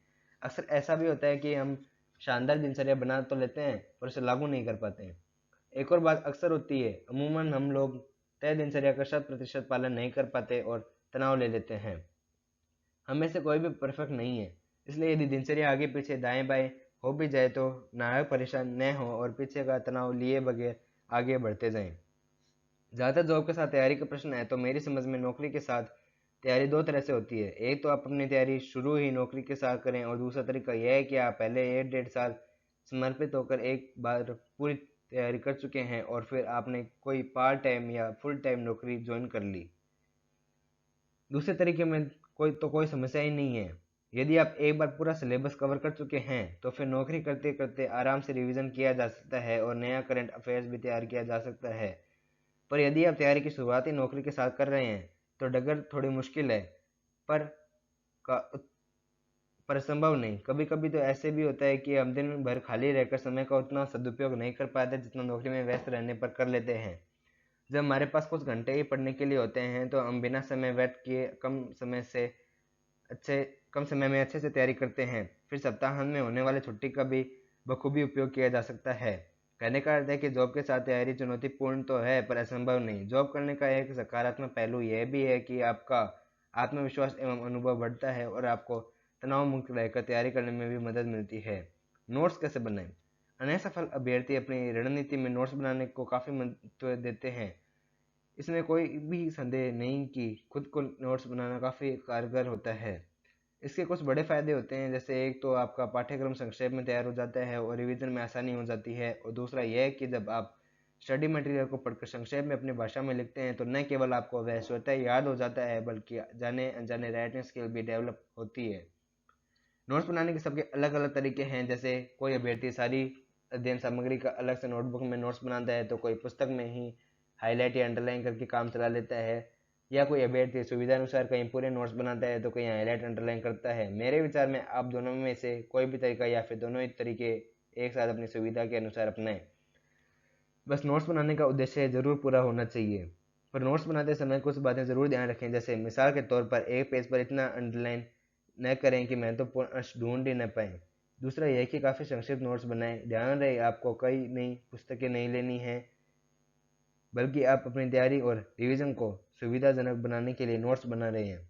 अक्सर ऐसा भी होता है कि हम शानदार दिनचर्या बना तो लेते हैं पर उसे लागू नहीं कर पाते हैं। एक और बात अक्सर होती है, अमूमन हम लोग तय दिनचर्या का 100% पालन नहीं कर पाते और तनाव ले लेते हैं। हम में से कोई भी परफेक्ट नहीं है, इसलिए यदि दिनचर्या आगे पीछे दाएं बाएं हो भी जाए तो नायक परेशान न हो और पीछे का तनाव लिए बगैर आगे बढ़ते जाएं। ज़्यादातर जॉब के साथ तैयारी का प्रश्न है तो मेरी समझ में नौकरी के साथ तैयारी दो तरह से होती है। एक तो आप अपनी तैयारी शुरू ही नौकरी के साथ करें और दूसरा तरीका यह है कि आप पहले 1-1.5 साल समर्पित होकर एक बार पूरी तैयारी कर चुके हैं और फिर आपने कोई पार्ट टाइम या फुल टाइम नौकरी ज्वाइन कर ली। दूसरे तरीके में कोई समस्या ही नहीं है। यदि आप एक बार पूरा सिलेबस कवर कर चुके हैं तो फिर नौकरी करते करते आराम से रिवीजन किया जा सकता है और नया करंट अफेयर्स भी तैयार किया जा सकता है। पर यदि आप तैयारी की शुरुआती नौकरी के साथ कर रहे हैं तो डगर थोड़ी मुश्किल है, पर का पर संभव नहीं। कभी कभी तो ऐसे भी होता है कि हम दिन भर खाली रहकर समय का उतना सदुपयोग नहीं कर पाते जितना नौकरी में व्यस्त रहने पर कर लेते हैं। जब हमारे पास कुछ घंटे ही पढ़ने के लिए होते हैं तो हम बिना समय व्यर्थ किए कम समय में अच्छे से तैयारी करते हैं। फिर सप्ताहांत में होने वाले छुट्टी का भी बखूबी उपयोग किया जा सकता है। कहने का अर्थ है कि जॉब के साथ तैयारी चुनौतीपूर्ण तो है पर असंभव नहीं। जॉब करने का एक सकारात्मक पहलू यह भी है कि आपका आत्मविश्वास एवं अनुभव बढ़ता है और आपको तनाव मुक्त रहकर तैयारी करने में भी मदद मिलती है। नोट्स कैसे बनाएं? अनेक सफल अभ्यर्थी अपनी रणनीति में नोट्स बनाने को काफ़ी महत्व देते हैं। इसमें कोई भी संदेह नहीं कि खुद को नोट्स बनाना काफ़ी कारगर होता है। इसके कुछ बड़े फायदे होते हैं, जैसे एक तो आपका पाठ्यक्रम संक्षेप में तैयार हो जाता है और रिवीजन में आसानी हो जाती है, और दूसरा यह है कि जब आप स्टडी मटेरियल को पढ़कर संक्षेप में अपनी भाषा में लिखते हैं तो न केवल आपको वह स्वतः याद हो जाता है बल्कि जाने अनजाने राइटिंग स्किल भी डेवलप होती है। नोट्स बनाने के सबके अलग अलग तरीके हैं, जैसे कोई अभ्यर्थी सारी अध्ययन सामग्री का अलग से नोटबुक में नोट्स बनाता है तो कोई पुस्तक में ही हाईलाइट या अंडरलाइन करके काम चला लेता है, या कोई अभ्यर्थी सुविधा अनुसार कहीं पूरे नोट्स बनाता है तो कहीं हाईलाइट अंडरलाइन करता है। मेरे विचार में आप दोनों में से कोई भी तरीका या फिर दोनों ही तरीके एक साथ अपनी सुविधा के अनुसार अपनाएं। बस नोट्स बनाने का उद्देश्य जरूर पूरा होना चाहिए। पर नोट्स बनाते समय कुछ बातें जरूर ध्यान रखें, जैसे मिसाल के तौर पर एक पेज पर इतना अंडरलाइन न करें कि महत्वपूर्ण अंश ढूंढ ही न पाएं। दूसरा यह कि काफ़ी संक्षिप्त नोट्स बनाएं। ध्यान रहे आपको कई नई पुस्तकें नहीं लेनी हैं, बल्कि आप अपनी तैयारी और रिवीजन को सुविधाजनक बनाने के लिए नोट्स बना रहे हैं।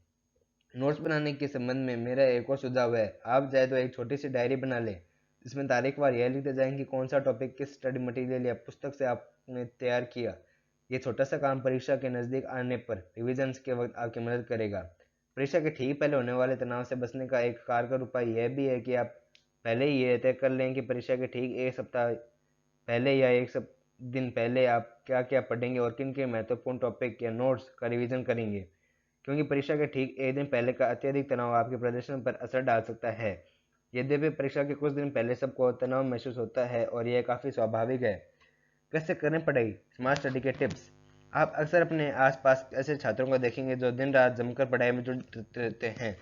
नोट्स बनाने के संबंध में मेरा एक और सुझाव है, आप चाहे तो एक छोटी सी डायरी बना लें, जिसमें तारीखवार यह लिखते जाएं कि कौन सा टॉपिक किस स्टडी मटेरियल या पुस्तक से आपने तैयार किया। ये छोटा सा काम परीक्षा के नज़दीक आने पर रिविजन के वक्त आपकी मदद करेगा। परीक्षा के ठीक पहले होने वाले तनाव से बचने का एक कारगर उपाय यह भी है कि आप पहले ही ये तय कर लें कि परीक्षा के ठीक एक सप्ताह पहले या एक दिन पहले आप क्या क्या पढ़ेंगे और किन के महत्वपूर्ण टॉपिक या नोट्स का रिवीजन करेंगे, क्योंकि परीक्षा के ठीक एक दिन पहले का अत्यधिक तनाव आपके प्रदर्शन पर असर डाल सकता है। यद्यपि परीक्षा के कुछ दिन पहले सबको तनाव महसूस होता है और यह काफ़ी स्वाभाविक है। कैसे करें पढ़ाई? स्मार्ट स्टडी के टिप्स। आप अक्सर अपने आसपास ऐसे छात्रों को देखेंगे जो दिन रात जमकर पढ़ाई में जुटे रहते हैं,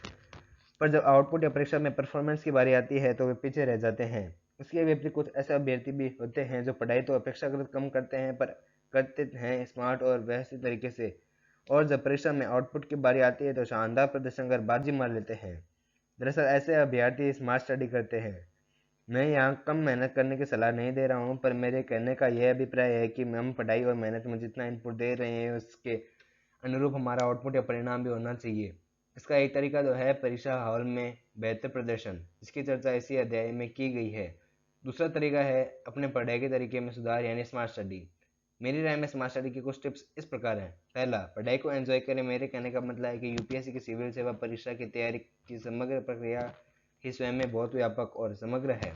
पर जब आउटपुट या परीक्षा में परफॉर्मेंस की बारी आती है तो वे पीछे रह जाते हैं। इसके विपरीत कुछ ऐसे अभ्यर्थी भी होते हैं जो पढ़ाई तो अपेक्षाकृत कम करते हैं, पर करते हैं स्मार्ट और व्यवस्थित तरीके से, और जब परीक्षा में आउटपुट की बारी आती है तो शानदार प्रदर्शन कर बाजी मार लेते हैं। दरअसल ऐसे अभ्यर्थी स्मार्ट स्टडी करते हैं। मैं यहाँ कम मेहनत करने की सलाह नहीं दे रहा हूँ, पर मेरे कहने का यह अभिप्राय है कि हम पढ़ाई और मेहनत में जितना इनपुट दे रहे हैं उसके अनुरूप हमारा आउटपुट या परिणाम भी होना चाहिए। इसका एक तरीका तो है परीक्षा हॉल में बेहतर प्रदर्शन, जिसकी चर्चा इसी अध्याय में की गई है। दूसरा तरीका है अपने पढ़ाई के तरीके में सुधार, यानी स्मार्ट स्टडी। मेरी राय में स्मार्ट स्टडी की कुछ टिप्स इस प्रकार हैं। पहला, पढ़ाई को एंजॉय करें। मेरे कहने का मतलब है कि यूपीएससी की सिविल सेवा परीक्षा की तैयारी की समग्र प्रक्रिया ही स्वयं में बहुत व्यापक और समग्र है।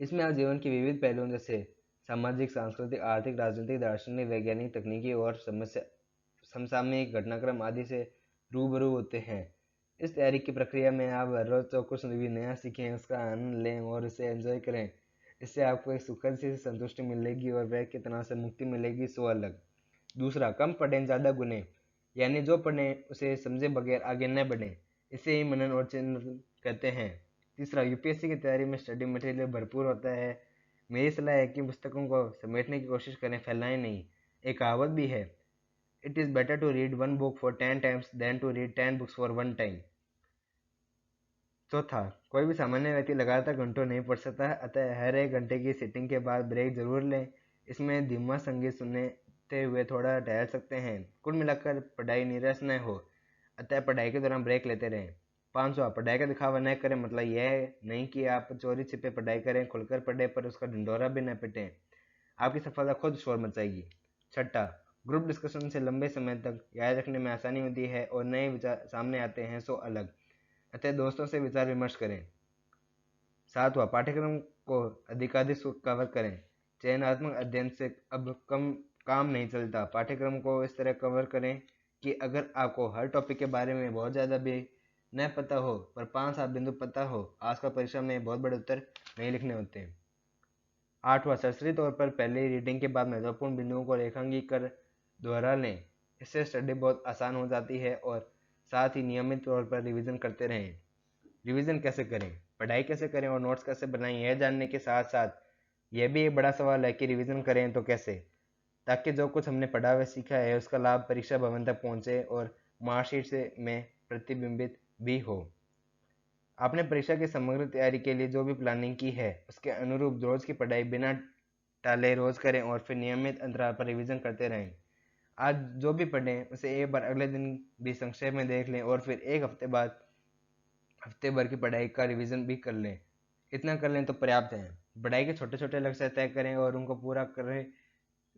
इसमें आप जीवन के विविध पहलुओं जैसे सामाजिक, सांस्कृतिक, आर्थिक, राजनीतिक, दार्शनिक, वैज्ञानिक, तकनीकी और समसामयिक घटनाक्रम आदि से रूबरू होते हैं। इस तैयारी की प्रक्रिया में आप हर रोज जो कुछ भी नया सीखें उसका आनंद लें और इसे एंजॉय करें। इससे आपको एक सुखद सी संतुष्टि मिलेगी और बैग के तनाव से मुक्ति मिलेगी, सो अलग। दूसरा, कम पढ़ें ज़्यादा गुनें, यानी जो पढ़ें उसे समझे बगैर आगे न बढ़ें। इसे ही मनन और चिंतन कहते हैं। तीसरा, यूपीएससी की तैयारी में स्टडी मटेरियल भरपूर होता है। मेरी सलाह है कि पुस्तकों को समेटने की कोशिश करें, फैलाएं नहीं। एक कहावत भी है, it is better to read one book for 10 times than to read 10 books for 1 time. चौथा, कोई भी सामान्य व्यक्ति लगातार घंटों नहीं पढ़ सकता, अतः हर एक घंटे की सीटिंग के बाद ब्रेक जरूर लें। इसमें धीमा संगीत सुनते हुए थोड़ा टहल सकते हैं। कुल मिलाकर पढ़ाई निराश न हो, अतः पढ़ाई के दौरान ब्रेक लेते रहें। पाँचवा, पढ़ाई का दिखावा न करें। मतलब यह नहीं कि आप चोरी छिपे पढ़ाई करें, खुलकर पढ़े पर उसका ढिंढोरा भी न पिटें। आपकी सफलता खुद शोर मचाएगी। छठा, ग्रुप डिस्कशन से लंबे समय तक याद रखने में आसानी होती है और नए विचार सामने आते हैं, सो अलग, अतः दोस्तों से विचार विमर्श करें। सातवां, पाठ्यक्रम को अधिकाधिक कवर करें। चयनात्मक अध्ययन से अब कम काम नहीं चलता। पाठ्यक्रम को इस तरह कवर करें कि अगर आपको हर टॉपिक के बारे में बहुत ज़्यादा भी न पता हो, पर 5-7 बिंदु पता हो, आज का परीक्षा में बहुत बड़े उत्तर नहीं लिखने होते। आठवां, सरसरी तौर पर पहले रीडिंग के बाद महत्वपूर्ण बिंदुओं को रेखांकित कर दोहरा लें। इससे स्टडी बहुत आसान हो जाती है और साथ ही नियमित तौर पर रिवीजन करते रहें। रिवीजन कैसे करें, पढ़ाई कैसे करें और नोट्स कैसे बनाएं, यह जानने के साथ साथ यह भी एक बड़ा सवाल है कि रिवीजन करें तो कैसे, ताकि जो कुछ हमने पढ़ा व सीखा है उसका लाभ परीक्षा भवन तक पहुंचे और मार्कशीट से में प्रतिबिंबित भी हो। आपने परीक्षा की समग्र तैयारी के लिए जो भी प्लानिंग की है उसके अनुरूप रोज की पढ़ाई बिना टाले रोज करें और फिर नियमित अंतराल पर रिवीजन करते रहें। आज जो भी पढ़ें उसे एक बार अगले दिन भी संक्षेप में देख लें और फिर एक हफ्ते बाद हफ्ते भर की पढ़ाई का रिवीजन भी कर लें। इतना कर लें तो पर्याप्त है। पढ़ाई के छोटे छोटे लक्ष्य तय करें और उनको पूरा करें,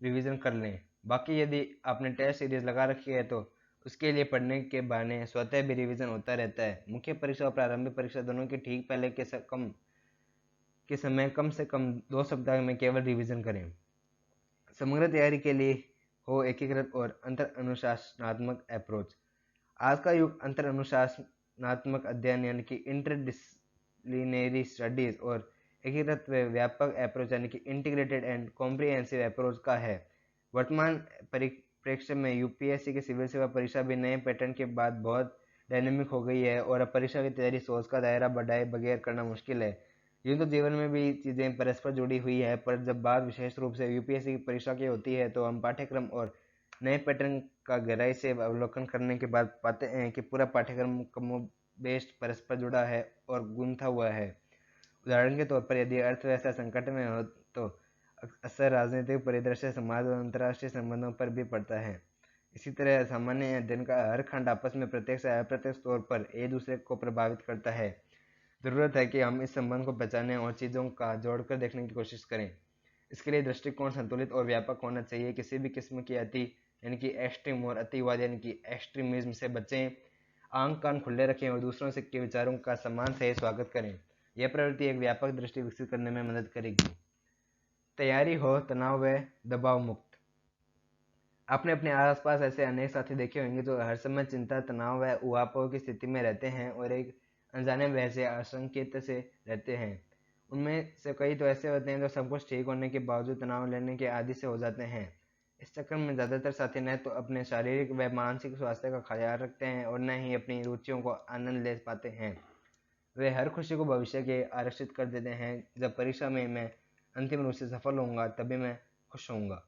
रिवीजन कर लें। बाकी यदि आपने टेस्ट सीरीज लगा रखी है तो उसके लिए पढ़ने के बहाने स्वतः भी रिवीजन होता रहता है। मुख्य परीक्षा और प्रारंभिक परीक्षा दोनों के ठीक पहले के समय कम से कम 2 सप्ताह में केवल रिवीजन करें। समग्र तैयारी के लिए हो एकीकृत और अंतर अनुशासनात्मक अप्रोच। आज का युग अंतर अनुशासनात्मक अध्ययन यानी कि इंटरडिसिप्लिनरी स्टडीज और एकीकृत व्यापक अप्रोच यानी कि इंटीग्रेटेड एंड कॉम्प्रिहेंसिव अप्रोच का है। वर्तमान परिप्रेक्ष्य में यूपीएससी की सिविल सेवा परीक्षा भी नए पैटर्न के बाद बहुत डायनेमिक हो गई है और अब परीक्षा की तैयारी सोच का दायरा बढ़ाए बगैर करना मुश्किल है। यूँ तो जीवन में भी चीज़ें परस्पर जुड़ी हुई है, पर जब बात विशेष रूप से यूपीएससी की परीक्षा की होती है तो हम पाठ्यक्रम और नए पैटर्न का गहराई से अवलोकन करने के बाद पाते हैं कि पूरा पाठ्यक्रम बेस्ड परस्पर जुड़ा है और गूंथा हुआ है। उदाहरण के तौर पर यदि अर्थव्यवस्था संकट में हो तो असर राजनीतिक परिदृश्य, समाज और अंतर्राष्ट्रीय संबंधों पर भी पड़ता है। इसी तरह सामान्य अध्ययन का हर खंड आपस में प्रत्यक्ष या अप्रत्यक्ष तौर पर एक दूसरे को प्रभावित करता है। जरूरत है कि हम इस संबंध को पहचानें और चीज़ों का जोड़कर देखने की कोशिश करें। इसके लिए दृष्टिकोण संतुलित और व्यापक होना चाहिए। किसी भी किस्म की अति यानी कि एक्सट्रीम और अतिवाद यानी कि एक्सट्रीमिज्म से बचें। आंख कान खुले रखें और दूसरों से के विचारों का सम्मान से स्वागत करें। यह प्रवृत्ति एक व्यापक दृष्टि विकसित करने में मदद करेगी। तैयारी हो तनाव व दबाव मुक्त। आपने अपने आसपास ऐसे अनेक साथी देखे होंगे जो हर समय चिंता, तनाव व उहापोह की स्थिति में रहते हैं और एक अनजाने वजह से आशंकित से रहते हैं। उनमें से कई तो ऐसे होते हैं जो सब कुछ ठीक होने के बावजूद तनाव लेने के आदी से हो जाते हैं। इस चक्कर में ज़्यादातर साथी न तो अपने शारीरिक व मानसिक स्वास्थ्य का ख्याल रखते हैं और न ही अपनी रुचियों को आनंद ले पाते हैं। वे हर खुशी को भविष्य के आरक्षित कर देते हैं। जब परीक्षा में मैं अंतिम रूप से सफल होऊंगा तभी मैं खुश होऊंगा।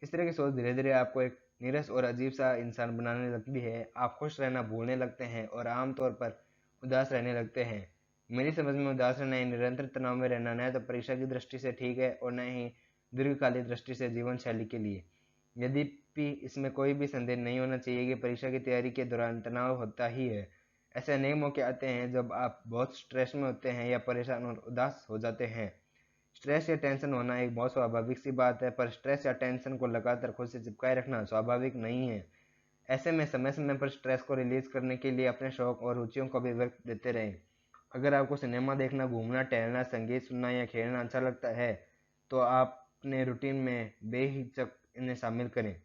इस तरह की सोच धीरे धीरे आपको एक नीरस और अजीब सा इंसान बनाने लगती है। आप खुश रहना भूलने लगते हैं और आमतौर पर उदास रहने लगते हैं। मेरी समझ में उदास रहना, निरंतर तनाव में रहना न तो परीक्षा की दृष्टि से ठीक है और न ही दीर्घकालिक दृष्टि से जीवन शैली के लिए। यद्यपि इसमें कोई भी संदेह नहीं होना चाहिए कि परीक्षा की तैयारी के दौरान तनाव होता ही है। ऐसे अनेक मौके आते हैं जब आप बहुत स्ट्रेस में होते हैं या परेशान और उदास हो जाते हैं। स्ट्रेस या टेंशन होना एक बहुत स्वाभाविक सी बात है, पर स्ट्रेस या टेंशन को लगातार खुद से चिपकाए रखना स्वाभाविक नहीं है। ऐसे में समय समय पर स्ट्रेस को रिलीज करने के लिए अपने शौक और रुचियों को भी वक्त देते रहें। अगर आपको सिनेमा देखना, घूमना, टहलना, संगीत सुनना या खेलना अच्छा लगता है तो आप अपने रूटीन में बेहिचक इन्हें शामिल करें।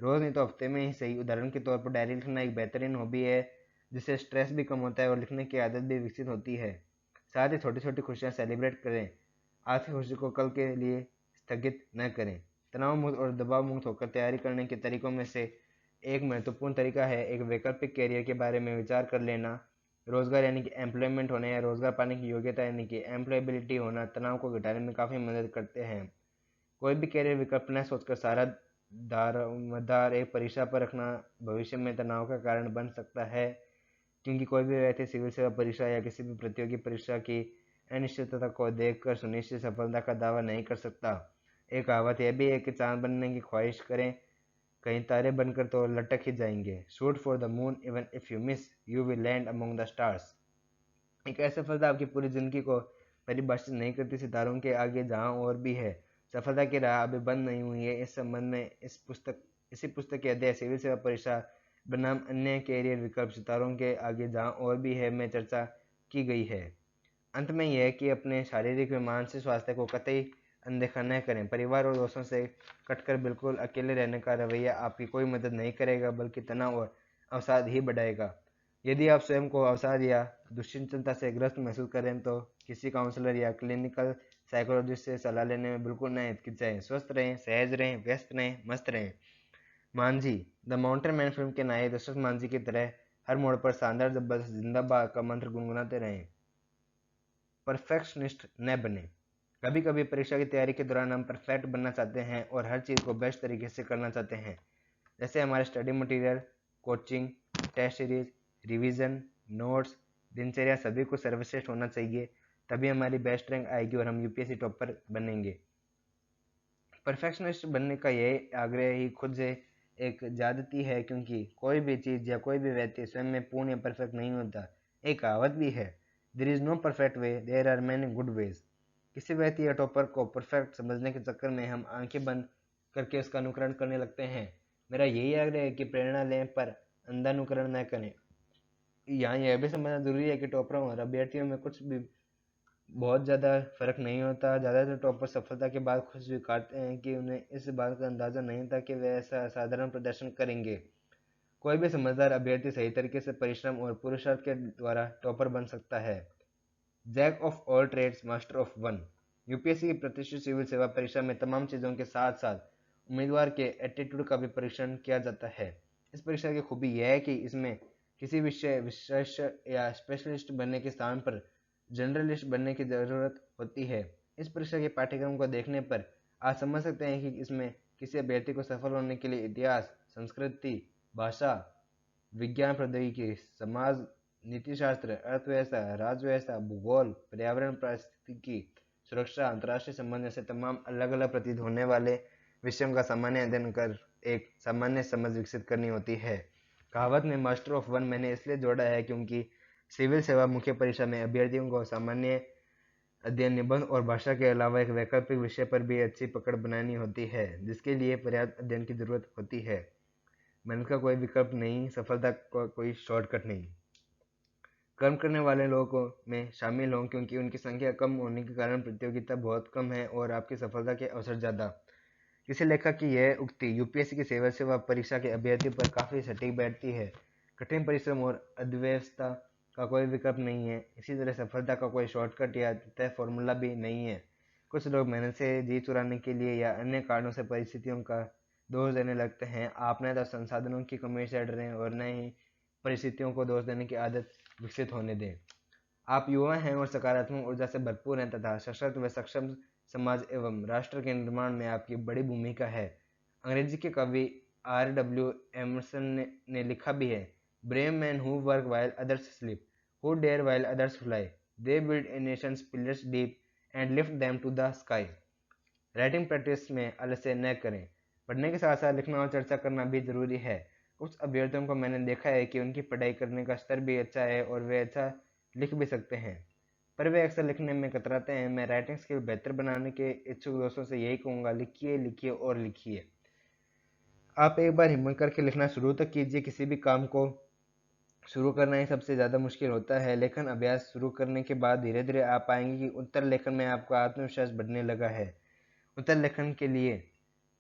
रोज़ नहीं तो हफ्ते में ही सही। उदाहरण के तौर पर डायरी लिखना एक बेहतरीन हॉबी है जिससे स्ट्रेस भी कम होता है और लिखने की आदत भी विकसित होती है। साथ ही छोटी छोटी खुशियाँ सेलिब्रेट करें। आज की खुशी को कल के लिए स्थगित न करें। तनाव मुक्त और दबाव मुक्त होकर तैयारी करने के तरीकों में से एक महत्वपूर्ण तरीका है एक वैकल्पिक कैरियर के बारे में विचार कर लेना। रोजगार यानी कि एम्प्लॉयमेंट होना या रोजगार पाने की योग्यता यानी कि एम्प्लॉयबिलिटी होना तनाव को घटाने में काफ़ी मदद करते हैं। कोई भी कैरियर विकल्प न सोचकर सारा दारोमदार एक परीक्षा पर रखना भविष्य में तनाव का कारण बन सकता है, क्योंकि कोई भी व्यक्ति सिविल सेवा परीक्षा या किसी भी प्रतियोगी परीक्षा की अनिश्चितता को देखकर सुनिश्चित सफलता का दावा नहीं कर सकता। एक कहावत यह भी है कि चांद बनने की ख्वाहिश करें, कहीं तारे बनकर तो लटक ही जाएंगे। Shoot for the moon, even if you miss you will land among the stars. एक ऐसी सफलता आपकी पूरी जिंदगी को परिभाषित नहीं करती, सितारों के आगे जहां और भी है। सफलता की राह अभी बंद नहीं हुई है। इस संबंध में इसी पुस्तक के अध्याय सिविल सेवा परीक्षा बनाम अन्य कैरियर विकल्प सितारों के आगे जहां और भी है में चर्चा की गई है। अंत में यह है कि अपने शारीरिक व मानसिक स्वास्थ्य को कतई अनदेखा न करें। परिवार और दोस्तों से कटकर बिल्कुल अकेले रहने का रवैया आपकी कोई मदद नहीं करेगा, बल्कि तनाव और अवसाद ही बढ़ाएगा। यदि आप स्वयं को अवसाद या दुश्चिंता से ग्रस्त महसूस करें तो किसी काउंसलर या क्लिनिकल साइकोलॉजिस्ट से सलाह लेने में बिल्कुल न हिचकिचाएं। स्वस्थ रहें, सहज रहें, व्यस्त रहें, मस्त रहें। Manjhi the mountain man film के नायक दशरथ मांझी की तरह हर मोड़ पर शानदार जबरदस्त जिंदाबाद का मंत्र गुनगुनाते रहें। परफेक्शनिस्ट न बने। कभी कभी परीक्षा की तैयारी के दौरान हम परफेक्ट बनना चाहते हैं और हर चीज़ को बेस्ट तरीके से करना चाहते हैं, जैसे हमारे study material, coaching, test series, revision, notes, दिनचर्या सभी को सर्वश्रेष्ठ होना चाहिए। तभी हमारी बेस्ट रैंक आएगी और हम यूपीएससी टॉपर बनेंगे। परफेक्शनिस्ट बनने का यह आग्रह ही खुद से एक ज्यादती है, क्योंकि कोई भी चीज़ या कोई भी व्यक्ति स्वयं में पूर्ण या परफेक्ट नहीं होता। एक कहावत भी है, there is no perfect way, there are many good ways. किसी व्यक्ति या टॉपर को परफेक्ट समझने के चक्कर में हम आंखें बंद करके उसका अनुकरण करने लगते हैं। मेरा यही आग्रह है कि प्रेरणा लें पर अंधानुकरण न करें। यहाँ यह भी समझना जरूरी है कि टॉपरों और अभ्यर्थियों में कुछ भी बहुत ज़्यादा फर्क नहीं होता। ज़्यादातर टॉपर सफलता के बाद खुद स्वीकारते हैं कि उन्हें इस बात का अंदाज़ा नहीं था कि वे ऐसा असाधारण प्रदर्शन करेंगे। कोई भी समझदार अभ्यर्थी सही तरीके से परिश्रम और पुरुषार्थ के द्वारा टॉपर बन सकता है। Jack of all trades master of one. UPSC की प्रतिष्ठित सिविल सेवा परीक्षा में तमाम चीज़ों के साथ साथ उम्मीदवार के एटीट्यूड का भी परीक्षण किया जाता है। इस परीक्षा की खूबी यह है कि इसमें किसी विषय विशेषज्ञ या स्पेशलिस्ट बनने के स्थान पर जनरलिस्ट बनने की जरूरत होती है। इस परीक्षा के पाठ्यक्रम को देखने पर आप समझ सकते हैं कि इसमें किसी अभ्यर्थी को सफल होने के लिए इतिहास, संस्कृति, भाषा, विज्ञान, प्रौद्योगिकी, समाज नीतिशास्त्र, अर्थव्यवस्था, राजव्यवस्था, भूगोल, पर्यावरण, पारिस्थितिकी, सुरक्षा, अंतर्राष्ट्रीय संबंध जैसे तमाम अलग अलग प्रतीत होने वाले विषयों का सामान्य अध्ययन कर एक सामान्य समझ विकसित करनी होती है। कहावत में मास्टर ऑफ वन मैंने इसलिए जोड़ा है क्योंकि सिविल सेवा मुख्य परीक्षा में अभ्यर्थियों को सामान्य अध्ययन, निबंध और भाषा के अलावा एक वैकल्पिक विषय पर भी अच्छी पकड़ बनानी होती है, जिसके लिए पर्याप्त अध्ययन की जरूरत होती है। मेहनत का कोई विकल्प नहीं, सफलता का कोई शॉर्टकट नहीं। कर्म करने वाले लोगों में शामिल हों क्योंकि उनकी संख्या कम होने के कारण प्रतियोगिता बहुत कम है और आपकी सफलता के अवसर ज़्यादा। किसी लेखक की यह उक्ति यूपीएससी की सिविल सेवा परीक्षा के अभ्यर्थी पर काफ़ी सटीक बैठती है। कठिन परिश्रम और अध्यवस्था का कोई विकल्प नहीं है। इसी तरह सफलता का कोई शॉर्टकट या तय फॉर्मूला भी नहीं है। कुछ लोग मेहनत से जी चुराने के लिए या अन्य कारणों से परिस्थितियों का दोष देने लगते हैं। आप न तो संसाधनों की कमी से डरें और न ही परिस्थितियों को दोष देने की आदत विकसित होने दें। आप युवा हैं और सकारात्मक ऊर्जा से भरपूर हैं तथा सशक्त व सक्षम समाज एवं राष्ट्र के निर्माण में आपकी बड़ी भूमिका है। अंग्रेजी के कवि R.W. एमर्सन ने लिखा भी है, brave man who work while others sleep, who dare while others fly, they build a nation's pillars deep and lift them to the sky। Writing practice में आलस्य न करें। पढ़ने के साथ साथ लिखना और चर्चा करना भी जरूरी है। कुछ अभ्यर्थियों को मैंने देखा है कि उनकी पढ़ाई करने का स्तर भी अच्छा है और वे अच्छा लिख भी सकते हैं, पर वे अक्सर लिखने में कतराते हैं। मैं राइटिंग स्किल बेहतर बनाने के इच्छुक दोस्तों से यही कहूँगा, लिखिए लिखिए और लिखिए। आप एक बार हिम्मत करके लिखना शुरू तक कीजिए। किसी भी काम को शुरू करना ही सबसे ज़्यादा मुश्किल होता है, लेकिन अभ्यास शुरू करने के बाद धीरे धीरे आप पाएंगे कि उत्तर लेखन में आपका आत्मविश्वास बढ़ने लगा है। उत्तर लेखन के लिए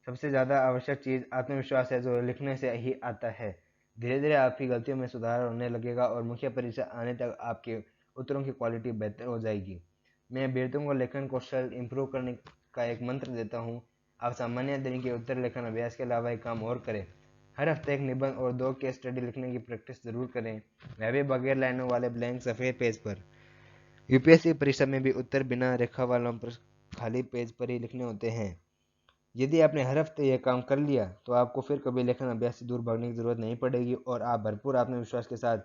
सबसे ज़्यादा आवश्यक चीज़ आत्मविश्वास है, जो लिखने से ही आता है। धीरे धीरे आपकी गलतियों में सुधार होने लगेगा और मुख्य परीक्षा आने तक आपके उत्तरों की क्वालिटी बेहतर हो जाएगी। मैं अभ्यर्थियों को लेखन कौशल इंप्रूव करने का एक मंत्र देता हूँ। आप सामान्य अध्ययन के उत्तर लेखन अभ्यास के अलावा एक काम और करें। हर हफ्ते एक निबंध और 2 केस स्टडी लिखने की प्रैक्टिस जरूर करें, वह भी बगैर लाइनों वाले ब्लैंक सफ़ेद पेज पर। यूपीएससी परीक्षा में भी उत्तर बिना रेखा वालों पर खाली पेज पर ही लिखने होते हैं। यदि आपने हर हफ्ते यह काम कर लिया तो आपको फिर कभी लेखन अभ्यास से दूर भागने की जरूरत नहीं पड़ेगी और आप भरपूर आत्मविश्वास के साथ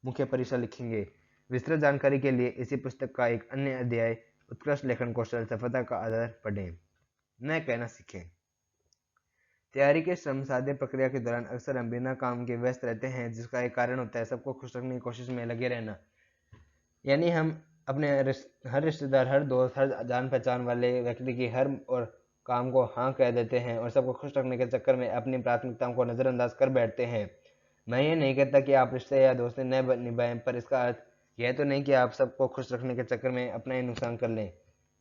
मुख्य परीक्षा लिखेंगे। विस्तृत जानकारी के लिए इसी पुस्तक का एक अन्य अध्याय उत्कृष्ट लेखन कौशल सफलता का आधार पढ़ें। न कहना सीखें। तैयारी के श्रमसाध्य प्रक्रिया के दौरान अक्सर हम बिना काम के व्यस्त रहते हैं, जिसका एक कारण होता है सबको खुश रखने की कोशिश में लगे रहना। यानी हम अपने हर रिश्तेदार, हर दोस्त, हर जान पहचान वाले व्यक्ति की हर और काम को हाँ कह देते हैं और सबको खुश रखने के चक्कर में अपनी प्राथमिकताओं को नज़रअंदाज कर बैठते हैं। मैं ये नहीं कहता कि आप रिश्ते या दोस्ती न निभाएं, पर इसका अर्थ यह तो नहीं कि आप सबको खुश रखने के चक्कर में अपना ही नुकसान कर लें।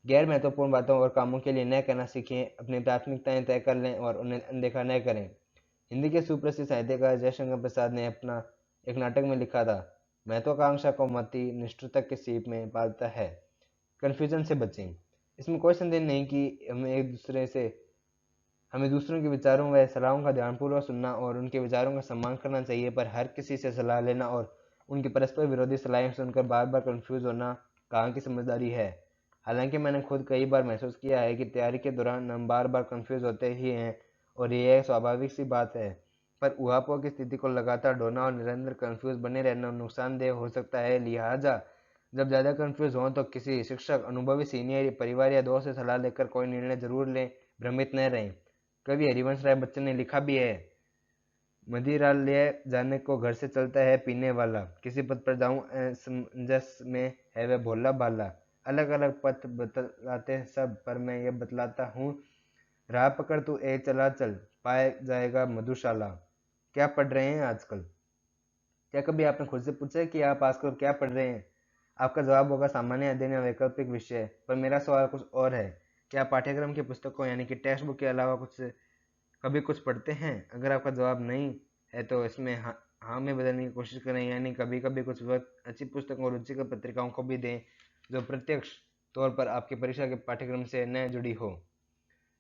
गैर महत्वपूर्ण बातों और कामों के लिए न कहना सीखें। अपनी प्राथमिकताएं तय कर लें और उन्हें अनदेखा न करें। हिंदी के सुप्रसिद्ध साहित्यकार जयशंकर प्रसाद ने अपना एक नाटक में लिखा था, महत्वाकांक्षा को मति निष्ठुरता के सीप में पालता है। कन्फ्यूजन से बचें। इसमें कोई संदेह नहीं कि हमें दूसरों के विचारों व सलाहों का ध्यानपूर्वक सुनना और उनके विचारों का सम्मान करना चाहिए, पर हर किसी से सलाह लेना और उनकी परस्पर विरोधी सलाहें सुनकर बार बार कंफ्यूज होना कहाँ की समझदारी है। हालांकि मैंने खुद कई बार महसूस किया है कि तैयारी के दौरान हम बार बार कंफ्यूज होते ही हैं और यह एक स्वाभाविक सी बात है, पर ऊहापोह की स्थिति को लगातार ढोना और निरंतर कंफ्यूज बने रहना नुकसानदेह हो सकता है। लिहाजा जब ज़्यादा कंफ्यूज हों तो किसी शिक्षक, अनुभवी सीनियर, परिवार या दोस्त से सलाह लेकर कोई निर्णय जरूर लें, भ्रमित न रहें। कवि हरिवंश राय बच्चन ने लिखा भी है, मदिरा ले जाने को घर से चलता है पीने वाला, किसी पथ पर जाऊं असमंजस में है वह भोला भाला। अलग अलग पथ बतलाते सब, पर मैं ये बतलाता हूँ, राह पकड़ तू ए चला चल, पाए जाएगा मधुशाला। क्या पढ़ रहे हैं आजकल? क्या कभी आपने खुद से पूछा कि आप आजकल क्या पढ़ रहे हैं? आपका जवाब होगा सामान्य अध्ययन या वैकल्पिक विषय, पर मेरा सवाल कुछ और है। क्या आप पाठ्यक्रम की पुस्तकों यानी कि टेक्स्ट बुक के अलावा कभी कुछ पढ़ते हैं? अगर आपका जवाब नहीं है तो इसमें हाँ में बदलने की कोशिश करें, यानी कभी कभी कुछ वक्त अच्छी पुस्तकों और रुचिकर पत्रिकाओं को भी दें जो प्रत्यक्ष तौर पर आपकी परीक्षा के पाठ्यक्रम से न जुड़ी हो।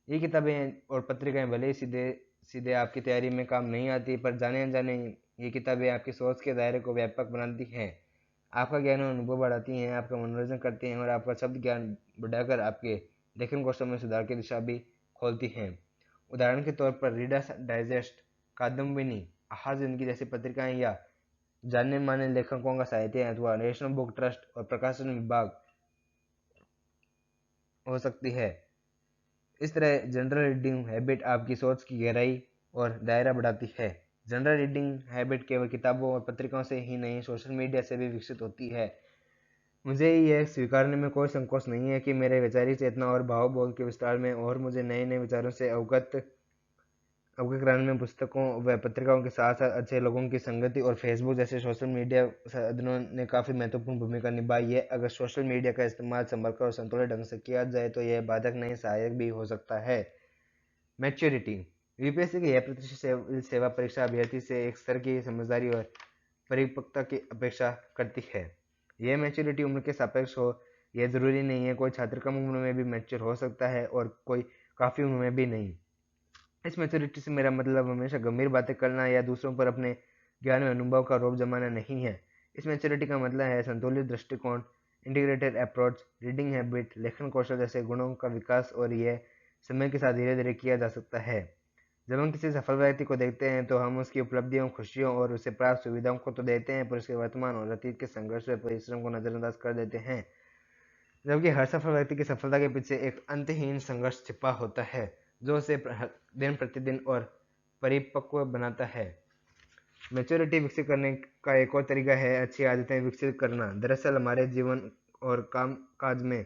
ये किताबें और पत्रिकाएं भले ही सीधे सीधे आपकी तैयारी में काम नहीं आती, पर जाने अनजाने ये किताबें आपकी सोच के दायरे को व्यापक बनाती हैं, आपका ज्ञान और अनुभव बढ़ाती हैं, आपका मनोरंजन करती हैं और आपका शब्द ज्ञान बढ़ाकर आपके लेखन कौशल में सुधार की दिशा भी खोलती हैं। उदाहरण के तौर पर रीडर्स डाइजेस्ट, कादम्बिनी, आहा जिंदगी जैसी पत्रिकाएं या जानने माने लेखकों का साहित्य अथवा नेशनल बुक ट्रस्ट और प्रकाशन विभाग हो सकती है। इस तरह जनरल रीडिंग हैबिट आपकी सोच की गहराई और दायरा बढ़ाती है। जनरल रीडिंग हैबिट केवल किताबों और पत्रिकाओं से ही नहीं, सोशल मीडिया से भी विकसित होती है। मुझे यह स्वीकारने में कोई संकोच नहीं है कि मेरे वैचारिक चेतना और भावबोध के विस्तार में और मुझे नए नए विचारों से अवगत कराने में पुस्तकों व पत्रिकाओं के साथ साथ अच्छे लोगों की संगति और फेसबुक जैसे सोशल मीडिया साधनों ने काफ़ी महत्वपूर्ण भूमिका निभाई है। अगर सोशल मीडिया का इस्तेमाल संभलकर और संतुलित ढंग से किया जाए तो यह बाधक नहीं, सहायक भी हो सकता है। मैच्योरिटी यूपीएससी की यह प्रतिष्ठित सेवा परीक्षा अभ्यर्थी से एक स्तर की समझदारी और परिपक्वता की अपेक्षा करती है। यह मैच्योरिटी उम्र के सापेक्ष हो, यह जरूरी नहीं है। कोई छात्र कम उम्र में भी मैच्योर हो सकता है और कोई काफ़ी उम्र में भी नहीं। इस मैच्योरिटी से मेरा मतलब हमेशा गंभीर बातें करना या दूसरों पर अपने ज्ञान और अनुभव का आरोप जमाना नहीं है। इस मैच्योरिटी का मतलब है संतुलित दृष्टिकोण, इंटीग्रेटेड अप्रोच, रीडिंग हैबिट, लेखन कौशल जैसे गुणों का विकास, और यह समय के साथ धीरे धीरे किया जा सकता है। जब हम किसी सफल व्यक्ति को देखते हैं तो हम उसकी उपलब्धियों, खुशियों और उसे प्राप्त सुविधाओं को तो देते हैं, पर उसके वर्तमान और अतीत के संघर्ष व परिश्रम को नजरअंदाज कर देते हैं। जबकि हर सफल व्यक्ति की सफलता के पीछे एक अंतहीन संघर्ष छिपा होता है जो उसे दिन प्रतिदिन और परिपक्व बनाता है। मैच्योरिटी विकसित करने का एक और तरीका है अच्छी आदतें विकसित करना। दरअसल हमारे जीवन और काम काज में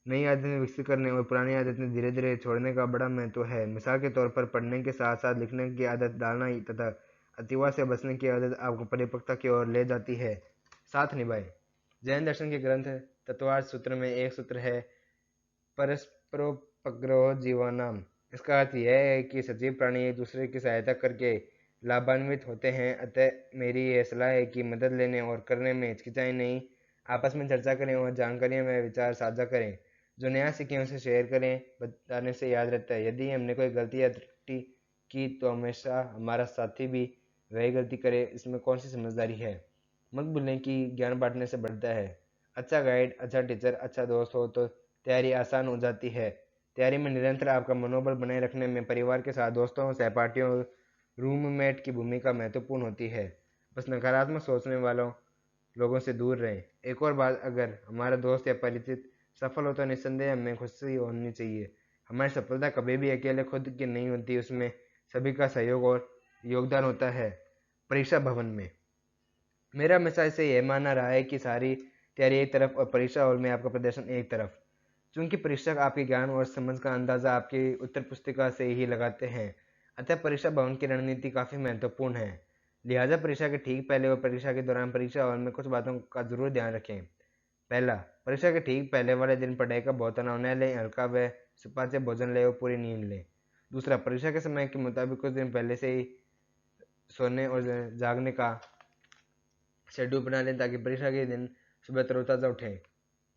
नई आदतें विकसित करने और पुरानी आदतें धीरे धीरे छोड़ने का बड़ा महत्व है। मिसाल के तौर पर पढ़ने के साथ साथ लिखने की आदत डालना तथा अतिवाद से बचने की आदत आपको परिपक्वता की ओर ले जाती है। साथ निभाए जैन दर्शन के ग्रंथ तत्वार्थ सूत्र में एक सूत्र है, परस्परोपग्रह जीवानाम। इसका अर्थ यह है कि सजीव प्राणी एक दूसरे की सहायता करके लाभान्वित होते हैं। अतः मेरी यह सलाह है कि मदद लेने और करने में हिचकिचाएं नहीं, आपस में चर्चा करें और जानकारियां व विचार साझा करें। जो नया सीखें उसे शेयर करें, बताने से याद रहता है। यदि हमने कोई गलती या त्रुटि की तो हमेशा हमारा साथी भी वही गलती करे, इसमें कौन सी समझदारी है। मत भूलें कि ज्ञान बांटने से बढ़ता है। अच्छा गाइड, अच्छा टीचर, अच्छा दोस्त हो तो तैयारी आसान हो जाती है। तैयारी में निरंतर आपका मनोबल बनाए रखने में परिवार के साथ दोस्तों, सहपाठियों, रूममेट की भूमिका महत्वपूर्ण होती है। बस नकारात्मक सोचने वालों लोगों से दूर रहें। एक और बात, अगर हमारा दोस्त या परिचित सफल हो तो निस्संदेह हमें खुशी होनी चाहिए। हमारी सफलता कभी भी अकेले खुद की नहीं होती, उसमें सभी का सहयोग और योगदान होता है। परीक्षा भवन में मेरा हमेशा से यह मानना रहा है कि सारी तैयारी एक तरफ और परीक्षा हॉल में आपका प्रदर्शन एक तरफ। चूंकि परीक्षक आपके ज्ञान और समझ का अंदाजा आपकी उत्तर पुस्तिका से ही लगाते हैं, अतः परीक्षा भवन की रणनीति काफ़ी महत्वपूर्ण है। लिहाजा परीक्षा के ठीक पहले और परीक्षा के दौरान परीक्षा हॉल में कुछ बातों का जरूर ध्यान रखें। पहला, परीक्षा के ठीक पहले वाले दिन पढ़ाई का बहुत तनाव न लें, हल्का व सुपाच्य भोजन लें और पूरी नींद लें। दूसरा, परीक्षा के समय के मुताबिक कुछ दिन पहले से ही सोने और जागने का शेड्यूल बना लें ताकि परीक्षा के दिन सुबह तरोताज़ा उठें।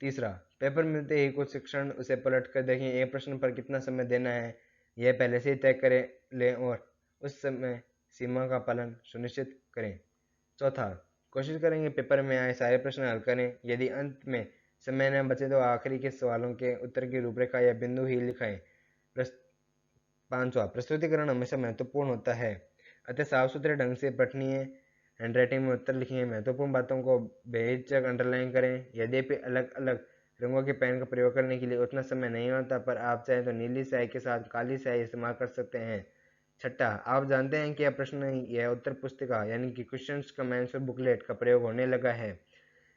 तीसरा, पेपर मिलते ही कुछ क्षण उसे पलट कर देखें। एक प्रश्न पर कितना समय देना है यह पहले से ही तय करें लें और उस समय सीमा का पालन सुनिश्चित करें। चौथा, कोशिश करेंगे पेपर में आए सारे प्रश्न हल करें। यदि अंत में समय न बचे तो आखिरी के सवालों के उत्तर की रूपरेखा या बिंदु ही लिखाएं। पांचवा, प्रस्तुतिकरण हमेशा महत्वपूर्ण होता है, अतः साफ सुथरे ढंग से पठनीय हैंडराइटिंग में उत्तर लिखिए। महत्वपूर्ण बातों को बेहिचक अंडरलाइन करें। यद्यपि अलग अलग रंगों के पेन का प्रयोग करने के लिए उतना समय नहीं होता, पर आप चाहें तो नीली स्याही के साथ काली स्याही इस्तेमाल कर सकते हैं। छठा, आप जानते हैं कि यह प्रश्न या उत्तर पुस्तिका यानी कि क्वेश्चंस कम आंसर बुकलेट का प्रयोग होने लगा है।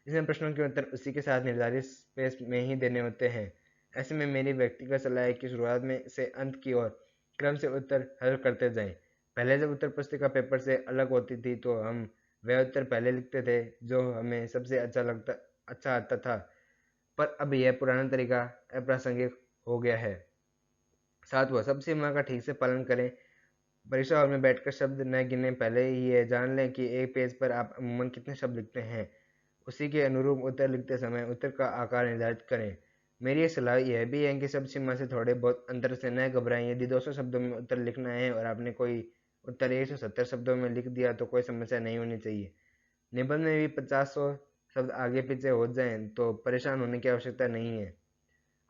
इसमें प्रश्नों के उत्तर उसी के साथ निर्धारित स्पेस में ही देने होते हैं। ऐसे में मेरी व्यक्तिगत सलाह है कि शुरुआत में से अंत की ओर क्रम से उत्तर हल करते जाएं। पहले जब उत्तर पुस्तिका पेपर से अलग होती थी तो हम वह उत्तर पहले लिखते थे जो हमें सबसे अच्छा आता था, पर अब यह पुराना तरीका अप्रासंगिक हो गया है। सातवां, सब सीमा का ठीक से पालन करें। परीक्षा हॉल में बैठकर शब्द न गिने, पहले ही यह जान लें कि एक पेज पर आप अमूमन कितने शब्द लिखते हैं। उसी के अनुरूप उत्तर लिखते समय उत्तर का आकार निर्धारित करें। मेरी एक सलाह यह भी है कि शब्द सीमा से थोड़े बहुत अंतर से न घबराएं। यदि 200 शब्दों में उत्तर लिखना है और आपने कोई उत्तर 170 शब्दों में लिख दिया तो कोई समस्या नहीं होनी चाहिए। निबंध में भी 50-100 शब्द आगे पीछे हो जाएं तो परेशान होने की आवश्यकता नहीं है।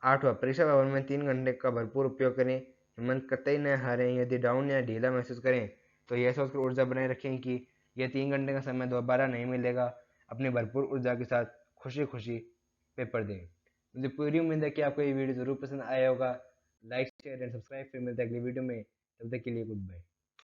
आठवां, परीक्षा भवन में 3 घंटे का भरपूर उपयोग करें। हिम्मत कतई न हारें। यदि डाउन या ढीला महसूस करें तो यह सोचकर ऊर्जा बनाए रखें कि ये 3 घंटे का समय दोबारा नहीं मिलेगा। अपनी भरपूर ऊर्जा के साथ खुशी खुशी पेपर दें। मुझे पूरी उम्मीद है कि आपको ये वीडियो ज़रूर पसंद आया होगा। Like share and subscribe. फिर मिलते हैं अगली वीडियो में, तब तक के लिए गुड बाय।